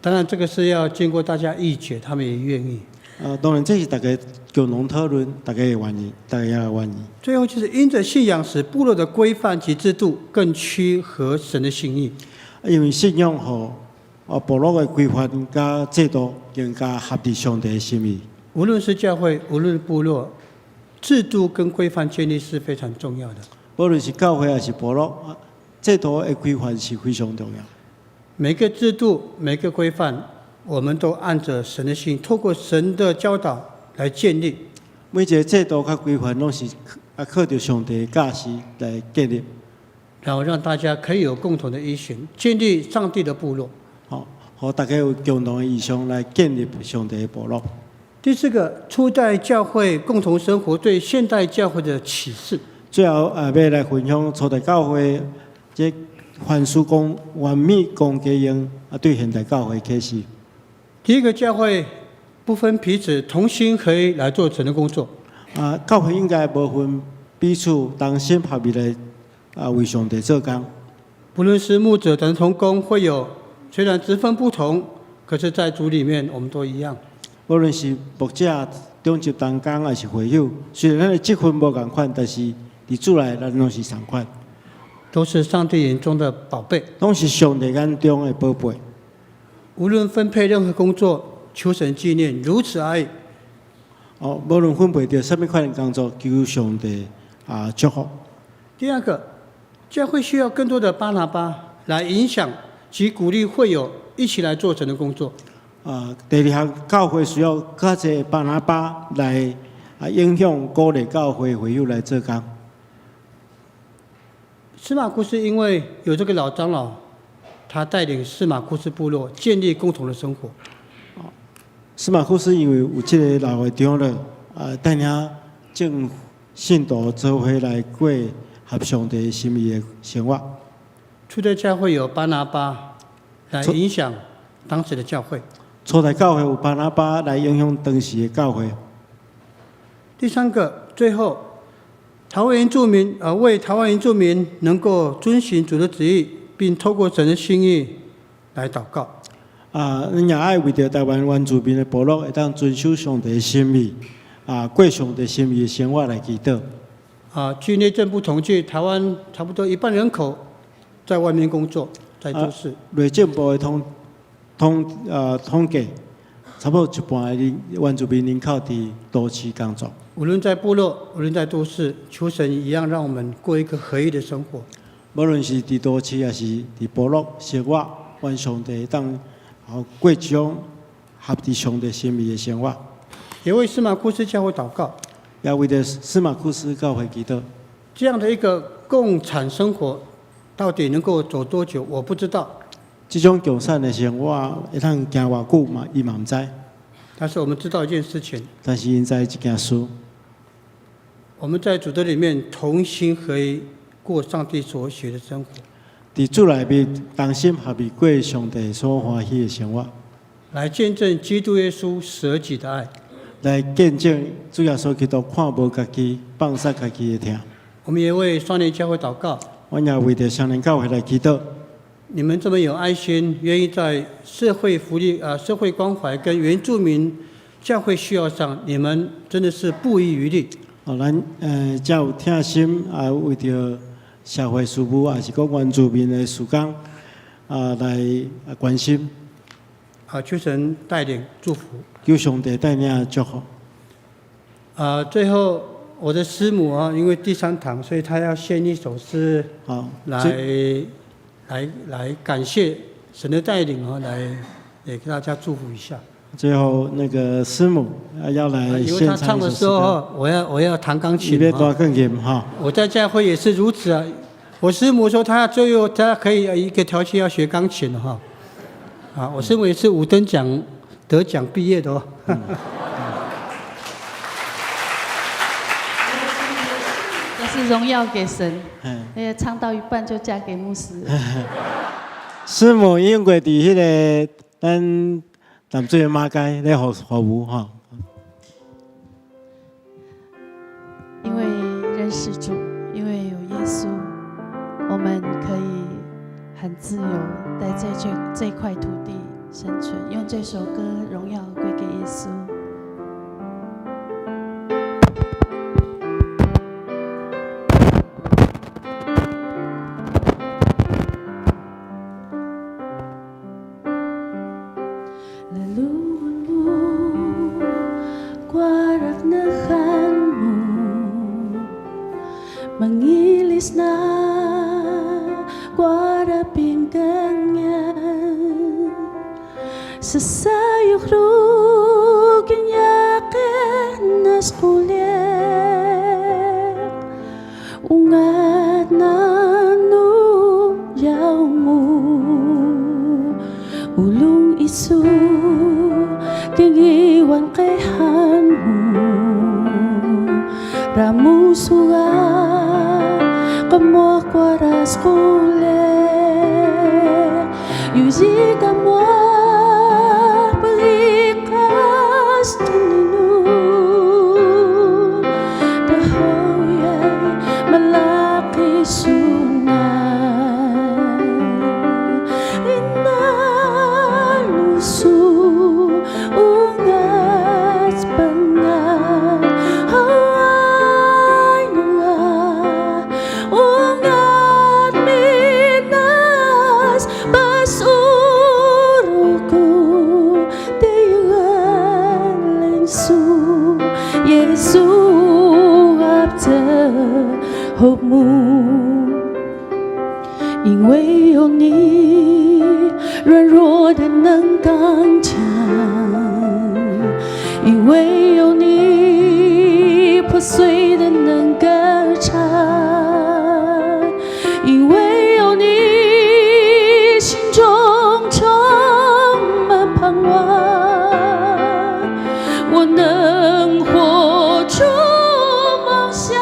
当然，这个是要经过大家议决，他们也愿意。当然这是大家共同讨论，大家也愿意，大家也愿意。最后就是因着信仰，使部落的规范及制度更趋合神的心意。因为信仰部落的规范加制度更加合乎上帝的心意。无论是教会，无论是部落，制度跟规范建立是非常重要的。无论是教会还是部落，制度的规范是非常重要。每个制度、每个规范，我们都按着神的心，透过神的教导来建立。每一个制度和规范，拢是靠着上帝的价值来建立，然后让大家可以有共同的依循，建立上帝的部落。和大家有共同的意向来建立上帝的部落。第4个，初代教会共同生活对现代教会的启示。最后要来分享初代教会这凡事完美公家用对现代教会启示。第1个，教会不分彼此，同心合一来做神的工作。教会应该无分彼此，同心合意来为上帝做工。不论是牧者等同工，会有虽然职分不同，可是在主里面我们都一样。无论是牧者、中级同工还是会友，虽然咱的职分无同款，但是伫主内咱拢是同款，都是上帝眼中的宝贝，拢是上帝眼中的宝贝。无论分配任何工作，求神纪念，如此而已。无论分配到什么款的工作，求上帝祝福。第2个，教会需要更多的巴拿巴来影响及鼓励会友一起来做神的工作。第2项，教会需要较侪巴拿巴来影响鼓励教会会友来做工。司马库斯因为有这个老长老，他带领司马库斯部落建立共同的生活。司马库斯因为有这个老的长老，带领正信徒做伙来过合上帝心意的生活。初代教会有巴拿巴来影响当时的教会。初代教会有巴拿巴来影响当时的教会。第3个，最后，台湾原住民为台湾原住民能够遵循主的旨意，并透过神的心意来祷告。咱也爱为着台湾原住民的部落会当遵守上帝的心意，过上帝心意的生活来祈祷。据内政部统计，台湾差不多1半人口在外面工作，在都市。内政部的统计，差不多1半的原住民人口伫都市工作。无论在部落，无论在都市，求神一样让我们过一个合一的生活。无论是伫都市还是伫部落生活，愿上帝当过一种合乎上帝心意的生活。也为司马库斯教会祷告，也为着司马库斯教会祈祷。这样的一个共产生活，到底能够走多久，我不知道。这种共产的生活会通行偌久嘛？伊嘛毋知。但是我们知道一件事情，但是因知一件事，我们在主的里面同心合一，过上帝所许的生活。伫主内面同心合意过上帝所欢喜的生活，来见证基督耶稣舍己的爱，来见证主耶稣基督看无家己，放下家己的疼。我们也为双年教会祷告，我也为着双年教会来祈祷。你们这么有爱心，愿意在社会福利、社会关怀跟原住民教会需要上，你们真的是不遗余力。咱才有疼心为着社会事务，也是讲原住民的事工来关心。求神带领祝福，求上帝带领祝福。最后我的师母因为第3堂，所以她要献一首诗，来感谢神的带领，来也给大家祝福一下。最后那个师母要来因为献他唱的时唱一首诗歌，候，我要弹钢琴你要哈大更严哈。我在教会也是如此啊。我师母说她最后她可以一个条件要学钢琴哈。啊，我师母也是5等奖得奖毕业的哦。这是荣耀给神。嗯，唱到一半就嫁给牧师。师母用过伫迄个咱淡水的马街咧服务哈。因为认识主，因为有耶稣，我们可以很自由在这块土地生存。用这首歌，荣耀归给耶稣。Mengilis na kuara pinggangnya Sesayuk rugin yakin nas kuliah Ungat nanu yaumu Ulung isu kengiwan kehanmu Ramu suga Kamu kuaras kuliah Yuzi kamu berikas tuninu Dahoyay malaki sungai Inalusu ungas pengat Hopmu 因为有你软弱的能刚强因为有你破碎的能歌唱因为有你心中充满盼望我能活出梦想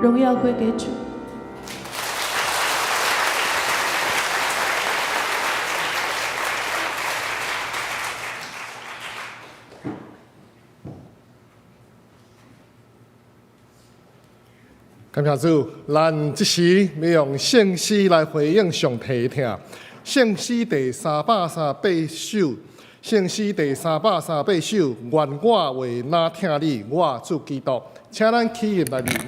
荣耀归给主。感谢主，咱这时要用圣诗来回应上帝听。圣诗第338首，圣诗第338首，愿我为哪听你，我主基督，请咱起立来念。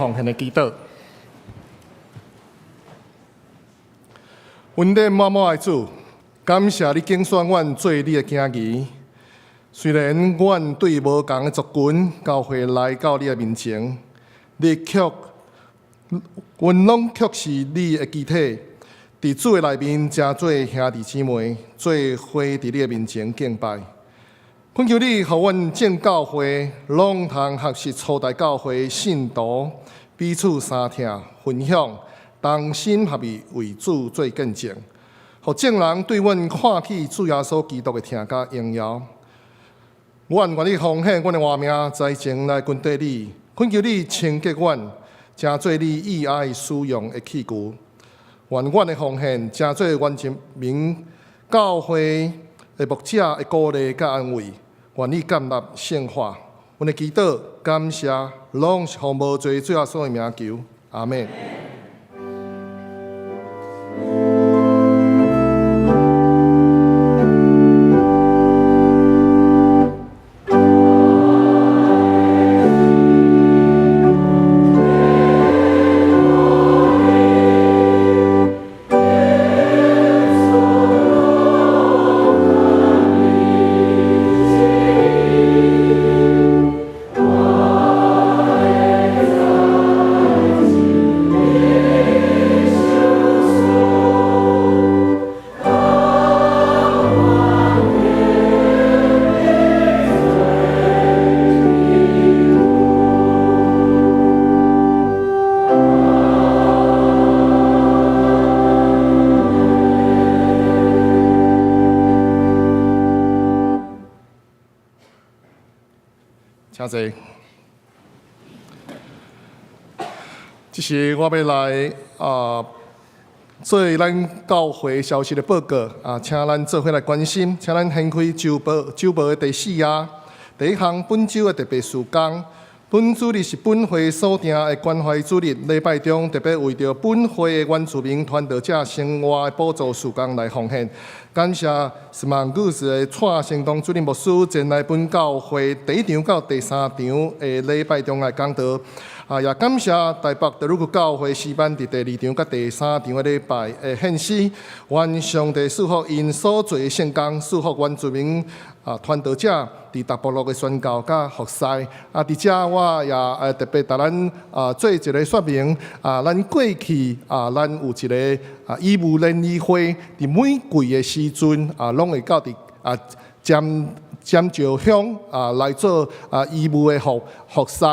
奉献的祈祷。恩典满满的主，感谢你拣选阮做你的囝儿。虽然阮对无同的族群教会来到你的面前，阮拢却是你的肢体。伫主的内面，真做兄弟姊妹，做伙伫你的面前敬拜。恳求你，互阮正教会拢通学习初代教会信徒彼此相听分享，同心合意为主做见证，互众人对阮看起主耶稣基督的听甲荣耀。阮愿意奉献阮的活命财前来跟对你，恳求你清洁阮，真做你意爱使用的器具。愿阮的奉献，真做原住民教会的牧者的鼓励甲安慰。愿你接纳圣化，阮的祈祷感谢，拢是奉无罪主耶稣的名求，阿门。请坐。这是我要来做咱教会消息的报告请咱做伙来关心，请咱掀开周报的第4页，第一项本周的特别事项。本主日是本会所定的关怀主日，礼拜中特别为着本会的原住民传道者生活的补助事项来奉献。感谢斯曼古斯的蔡成东主任牧师前来本教会第1场到第3场的礼拜中来讲道。也感谢台北德鲁克教会诗班伫第2场甲第3场的礼拜的献诗，愿上帝赐福因所做的圣工，赐福原住民传道者伫大部落的宣教甲服侍。伫遮我也特别甲咱做一个说明。咱过去咱有一个义务联谊会，伫每季的时阵拢会到伫尖石乡来做义务的服侍。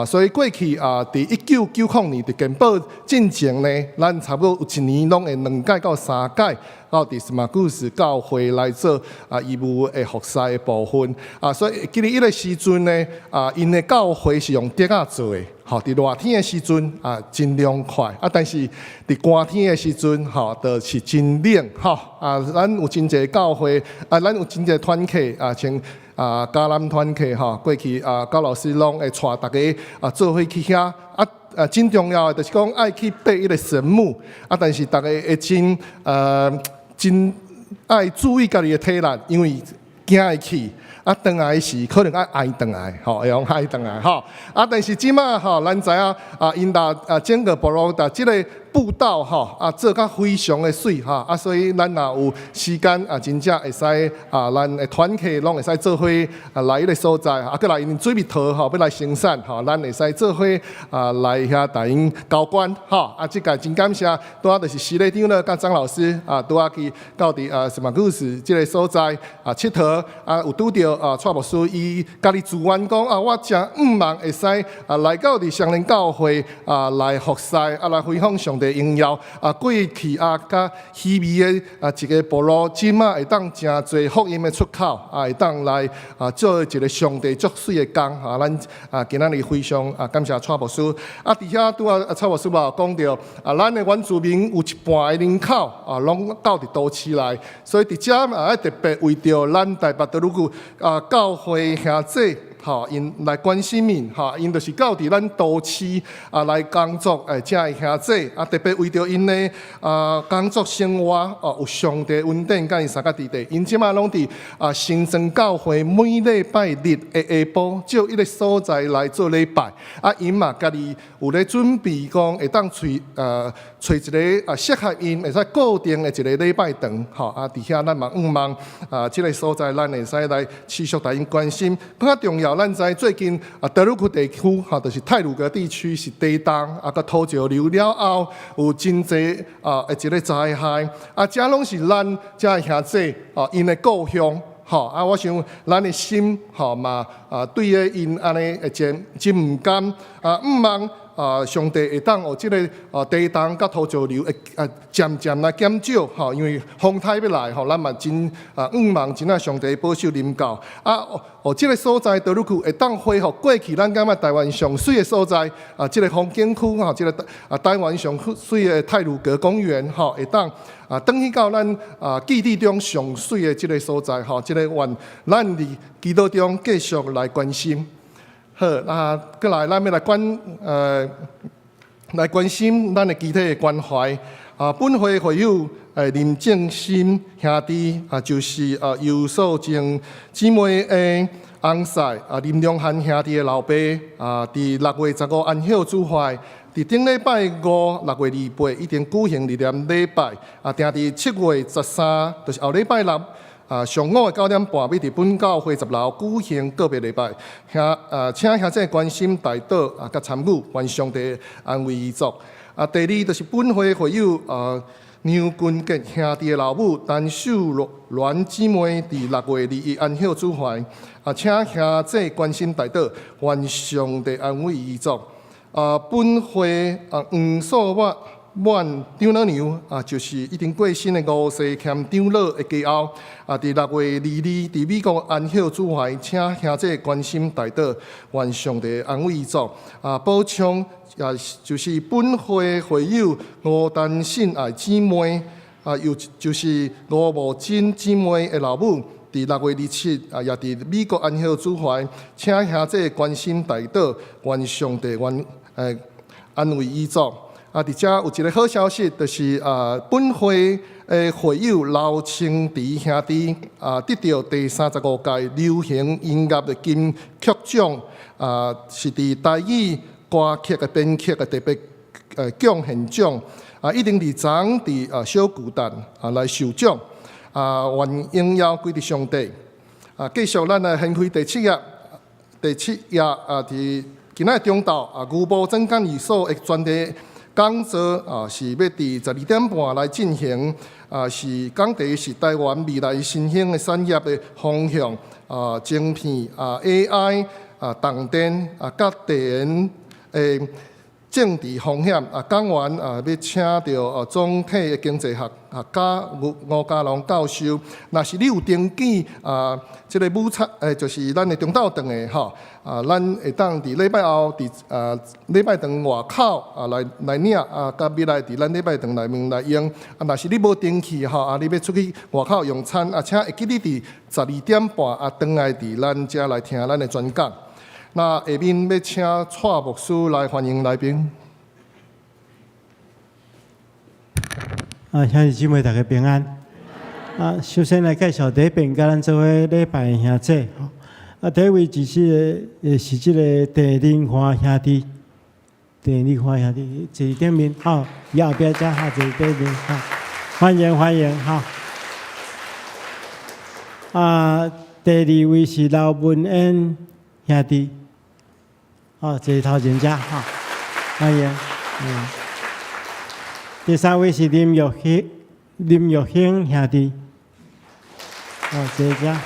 所以过去伫1990年伫健保进前呢，咱差不多有1年拢会2届到3届到伫斯马古斯教会来做义务的服侍的部分。所以记得迄个时阵呢，因的教会是用竹做的。伫热天的时阵真凉快但是伫寒天的时阵就是真冷咱有真侪教会咱有真侪团契像迦南团契过去高老师拢会带大家做伙去遐真重要的就是讲爱去拜迄个神母但是大家会真爱注意家己的体力，因为惊会去。回来是可能爱挨回来，会用挨回来但是即马咱知影因整个部落即个步道做甲非常的水所以咱若有时间真正会使咱的团契拢会使做伙来迄个所在过来因准备讨要来生产咱会使做伙来遐带因交关即个真感谢，拄仔就是司礼长了甲张老师拄仔去到伫什么故事即个所在佚佗有拄着蔡牧师伊家己自愿讲我真毋茫会使来到伫双连教会来服侍来分享上帝荣耀过去甲稀微的一个部落，即马会当真侪福音的出口会当来做一个上帝足水的工咱今仔日非常感谢蔡牧师伫遐拄蔡牧师嘛讲到咱的原住民有一半的人口拢到伫都市内，所以伫遮特别为着咱台北德鲁古教会兄弟因来关心民，因就是到伫咱都市来工作，遮的兄弟特别为着因的工作生活有上帝恩典，甲因三甲伫地，因即马拢伫新庄教会每礼拜日的下晡，找一个所在来做礼拜，因嘛家己有咧准备讲会当找一个适合因会使固定的一个礼拜堂，伫遐咱嘛望即个所在，咱会使来持续带因关心。更较重要，咱知最近德鲁库地区就是太鲁阁地区是地震，甲土石流了后有真侪的一个灾害，遮拢是咱遮的兄弟因的故乡。我想咱的心嘛对个因安尼真毋甘毋望。上帝会当有即个地动甲土石流会渐渐来减少，因为风台要来，咱嘛真望真上帝保守临到即个所在德鲁库会当恢复过去咱感觉台湾上水的所在即个风景区即个台湾上水的太鲁阁公园会当转去到咱基地中上水的即个所在即个愿咱伫基督中继续来关心。好，过来，咱要来关心咱的具体的关怀。本会会友林正新兄弟就是尤素静姊妹的翁婿林良汉兄弟的老爸伫6月15安孝主怀。伫顶礼拜5、6月28已经举行纪念礼拜，定伫7月13，就是后礼拜六。上午的9点半，要伫本教会10楼举行个别礼拜，请兄弟关心代祷甲参与，愿上帝安慰伊族。第二就是本会会友杨君杰兄弟的老母陈秀鸾姊妹伫6月21安孝主怀，请兄弟关心代祷，愿上帝安慰伊族。本会黄素阮长老娘就是已经过身的吴世谦长老的家后，伫6月22伫美国安孝主怀，请兄弟关心代祷，愿上帝安慰伊族。补充就是本会会友吴丹信姊妹，又就是吴慕珍姊妹的老母，伫6月27也伫美国安孝主怀，请兄弟关心代祷，愿上帝安慰伊族。伫遮有一个好消息，就是本会的会友刘清池兄弟得到第35届流行音乐的金曲奖，是伫台语歌曲的编曲的特别奖现奖，一定伫昨伫小巨蛋来受奖，愿荣耀归伫上帝。继续咱来献开第7页，伫今仔中昼牛埔总干事所的专题。讲座是要伫12点半来进行，是讲题是台湾未来新兴的产业的方向，晶片、AI、动电、甲地缘的政治风险。讲完要请到总体的经济学家吴家龙教授。若是你有登记即个午餐，就是咱的中昼顿的咱会当伫礼拜后伫礼拜堂外口来领甲未来伫咱礼拜堂内面来用。若是你无登记你要出去外口用餐请会记你伫12点半转来伫咱遮来听咱的专讲。那下面要请蔡牧师来欢迎来宾。兄弟姊妹大家平安。首先来介绍第一遍甲咱做伙礼拜的兄弟。第一位就是即个郑林华兄弟，郑林华兄弟坐顶面，伊后壁遮坐顶面，欢迎第二位是刘文恩兄弟，坐头前遮，欢迎。第三位是林玉兴兄弟，坐遮。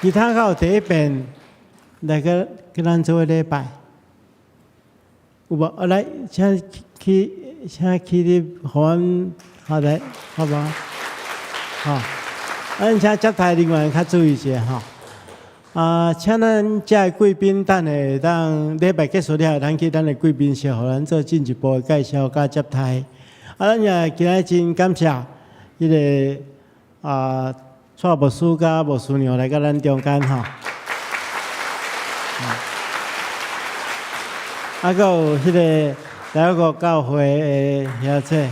其他到第一遍来个咱做伙礼拜，有无？来，请去你互阮好来，好无？咱请接待人员较注意一下请咱遮贵宾等下当礼拜结束了，咱去咱的贵宾室，互咱做进一步的介绍甲接待。咱也今日真感谢迄个蔡牧师甲牧师娘来到咱中间还有迄个台湾国教会的遐这。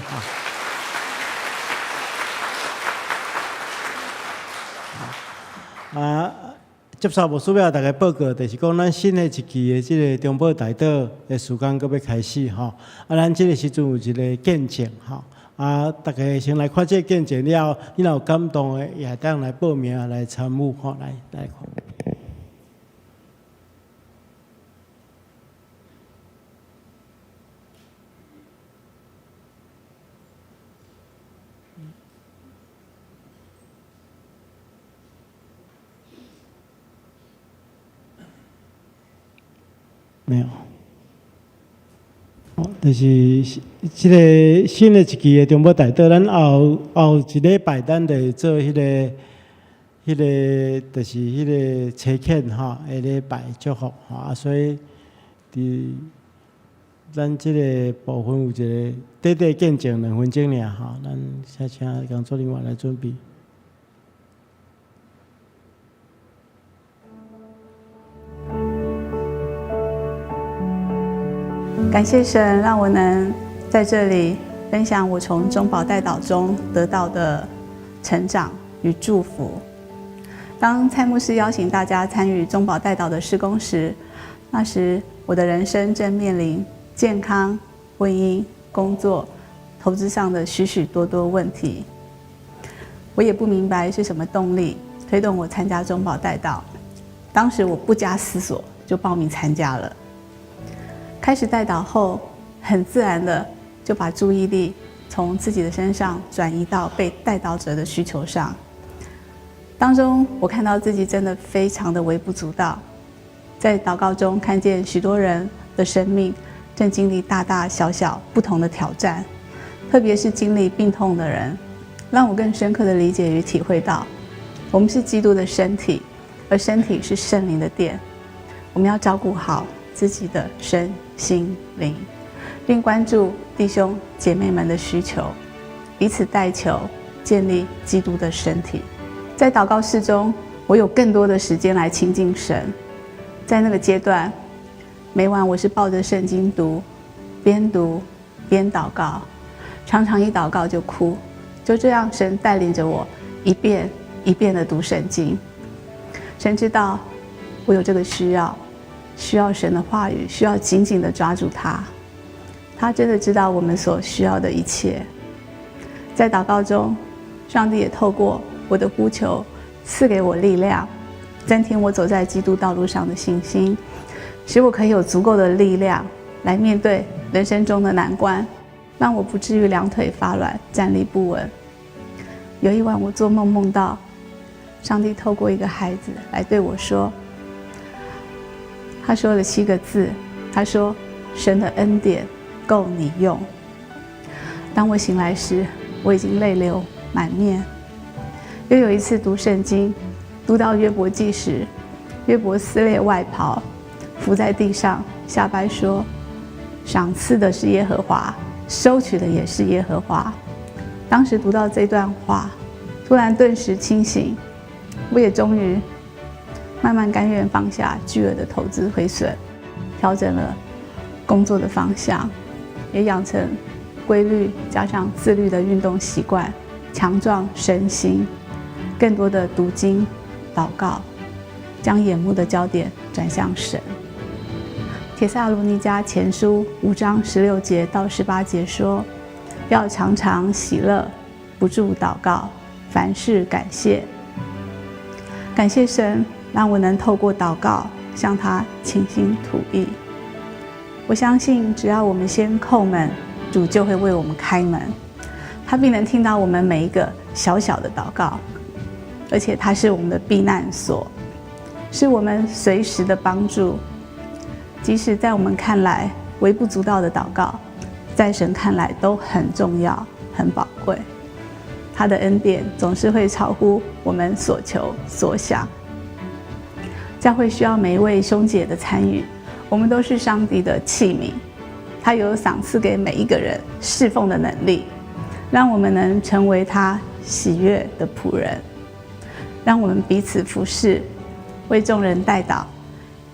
接受无需要大家报告，就是讲咱新的一期的即个中保大道的时间搁要开始吼。咱即个时阵有一个见证吼。大家先来看这个见证了，你若有感动的，也当来报名来参与吼，来看。没有，就是这个新的一期的中保大道，咱后一礼拜咱就做迄个，就是迄个车庆哈，下礼拜祝福哈，所以咱这个部分有一个短见证2分钟尔哈，咱先请工作人员来准备。感谢神，让我能在这里分享我从中保代祷中得到的成长与祝福。当蔡牧师邀请大家参与中保代祷的事工时，那时我的人生正面临健康、婚姻、工作、投资上的许许多多问题。我也不明白是什么动力推动我参加中保代祷。当时我不加思索就报名参加了。开始代祷后，很自然的就把注意力从自己的身上转移到被代祷者的需求上。当中，我看到自己真的非常的微不足道，在祷告中看见许多人的生命正经历大大小小不同的挑战，特别是经历病痛的人，让我更深刻的理解与体会到，我们是基督的身体，而身体是圣灵的殿，我们要照顾好自己的身心灵，并关注弟兄姐妹们的需求，彼此代求，建立基督的身体。在祷告室中，我有更多的时间来亲近神。在那个阶段，每晚我是抱着圣经读边祷告，常常一祷告就哭。就这样，神带领着我一遍一遍的读圣经。神知道我有这个需要神的话语，需要紧紧的抓住它。他真的知道我们所需要的一切。在祷告中，上帝也透过我的呼求赐给我力量，增添我走在基督道路上的信心，使我可以有足够的力量来面对人生中的难关，让我不至于两腿发软，站立不稳。有一晚我做梦，梦到上帝透过一个孩子来对我说，他说了7个字，他说：神的恩典够你用。当我醒来时，我已经泪流满面。又有一次读圣经，读到约伯记时，约伯撕裂外袍，伏在地上，下拜说：赏赐的是耶和华，收取的也是耶和华。当时读到这段话，突然顿时清醒，我也终于慢慢甘愿放下巨额的投资亏损，调整了工作的方向，也养成规律加上自律的运动习惯，强壮身心，更多的读经祷告，将眼目的焦点转向神。帖撒罗尼迦前书5章16节到18节说，要常常喜乐，不住祷告，凡事感谢。感谢神让我能透过祷告向他倾心吐意。我相信只要我们先叩门，主就会为我们开门，他必能听到我们每一个小小的祷告，而且他是我们的避难所，是我们随时的帮助。即使在我们看来微不足道的祷告，在神看来都很重要很宝贵。他的恩典总是会超乎我们所求所想。教会需要每一位兄姐的参与，我们都是上帝的器皿，他有赏赐给每一个人侍奉的能力，让我们能成为他喜悦的仆人，让我们彼此服侍，为众人代祷，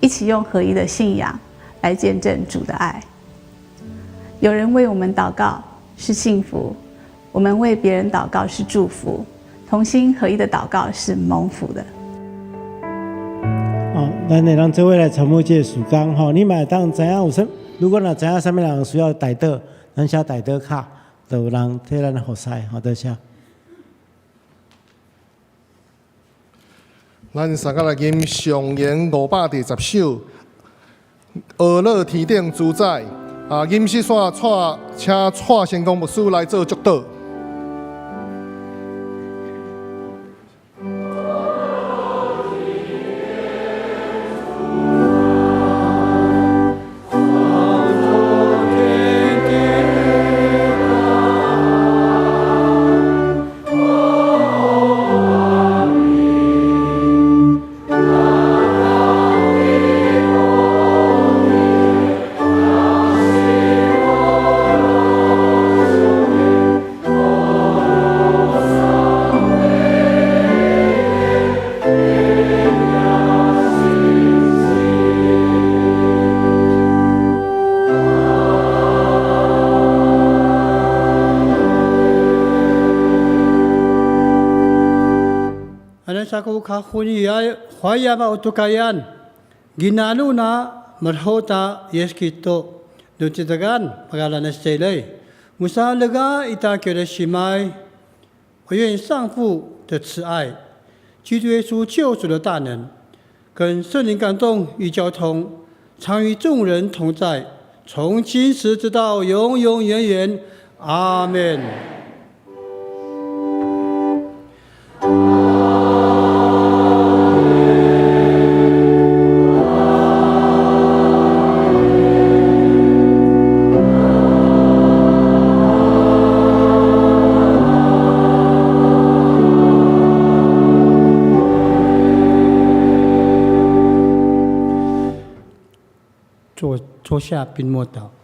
一起用合一的信仰来见证主的爱。有人为我们祷告是幸福，我们为别人祷告是祝福，同心合一的祷告是蒙福的。咱会当做伙来参与这个事工吼，你嘛会当知影有啥，如果若知影啥物人需要代祷，咱写代祷卡，就有人替咱服侍，好多谢。咱三个来吟上言510首，俄勒天顶主宰吟诗线请蔡成功牧师来做祝祷。Aku kahuni ay haya ba utukayan ginano na marhota yeskito dutitagan pagalan na stelay musa laga ita kere shimai 我愿上父的慈爱，基督耶稣救主的大能，跟圣灵感动与交通，常与众人同在，从今时直到永永远远。阿门。坐下并默祷。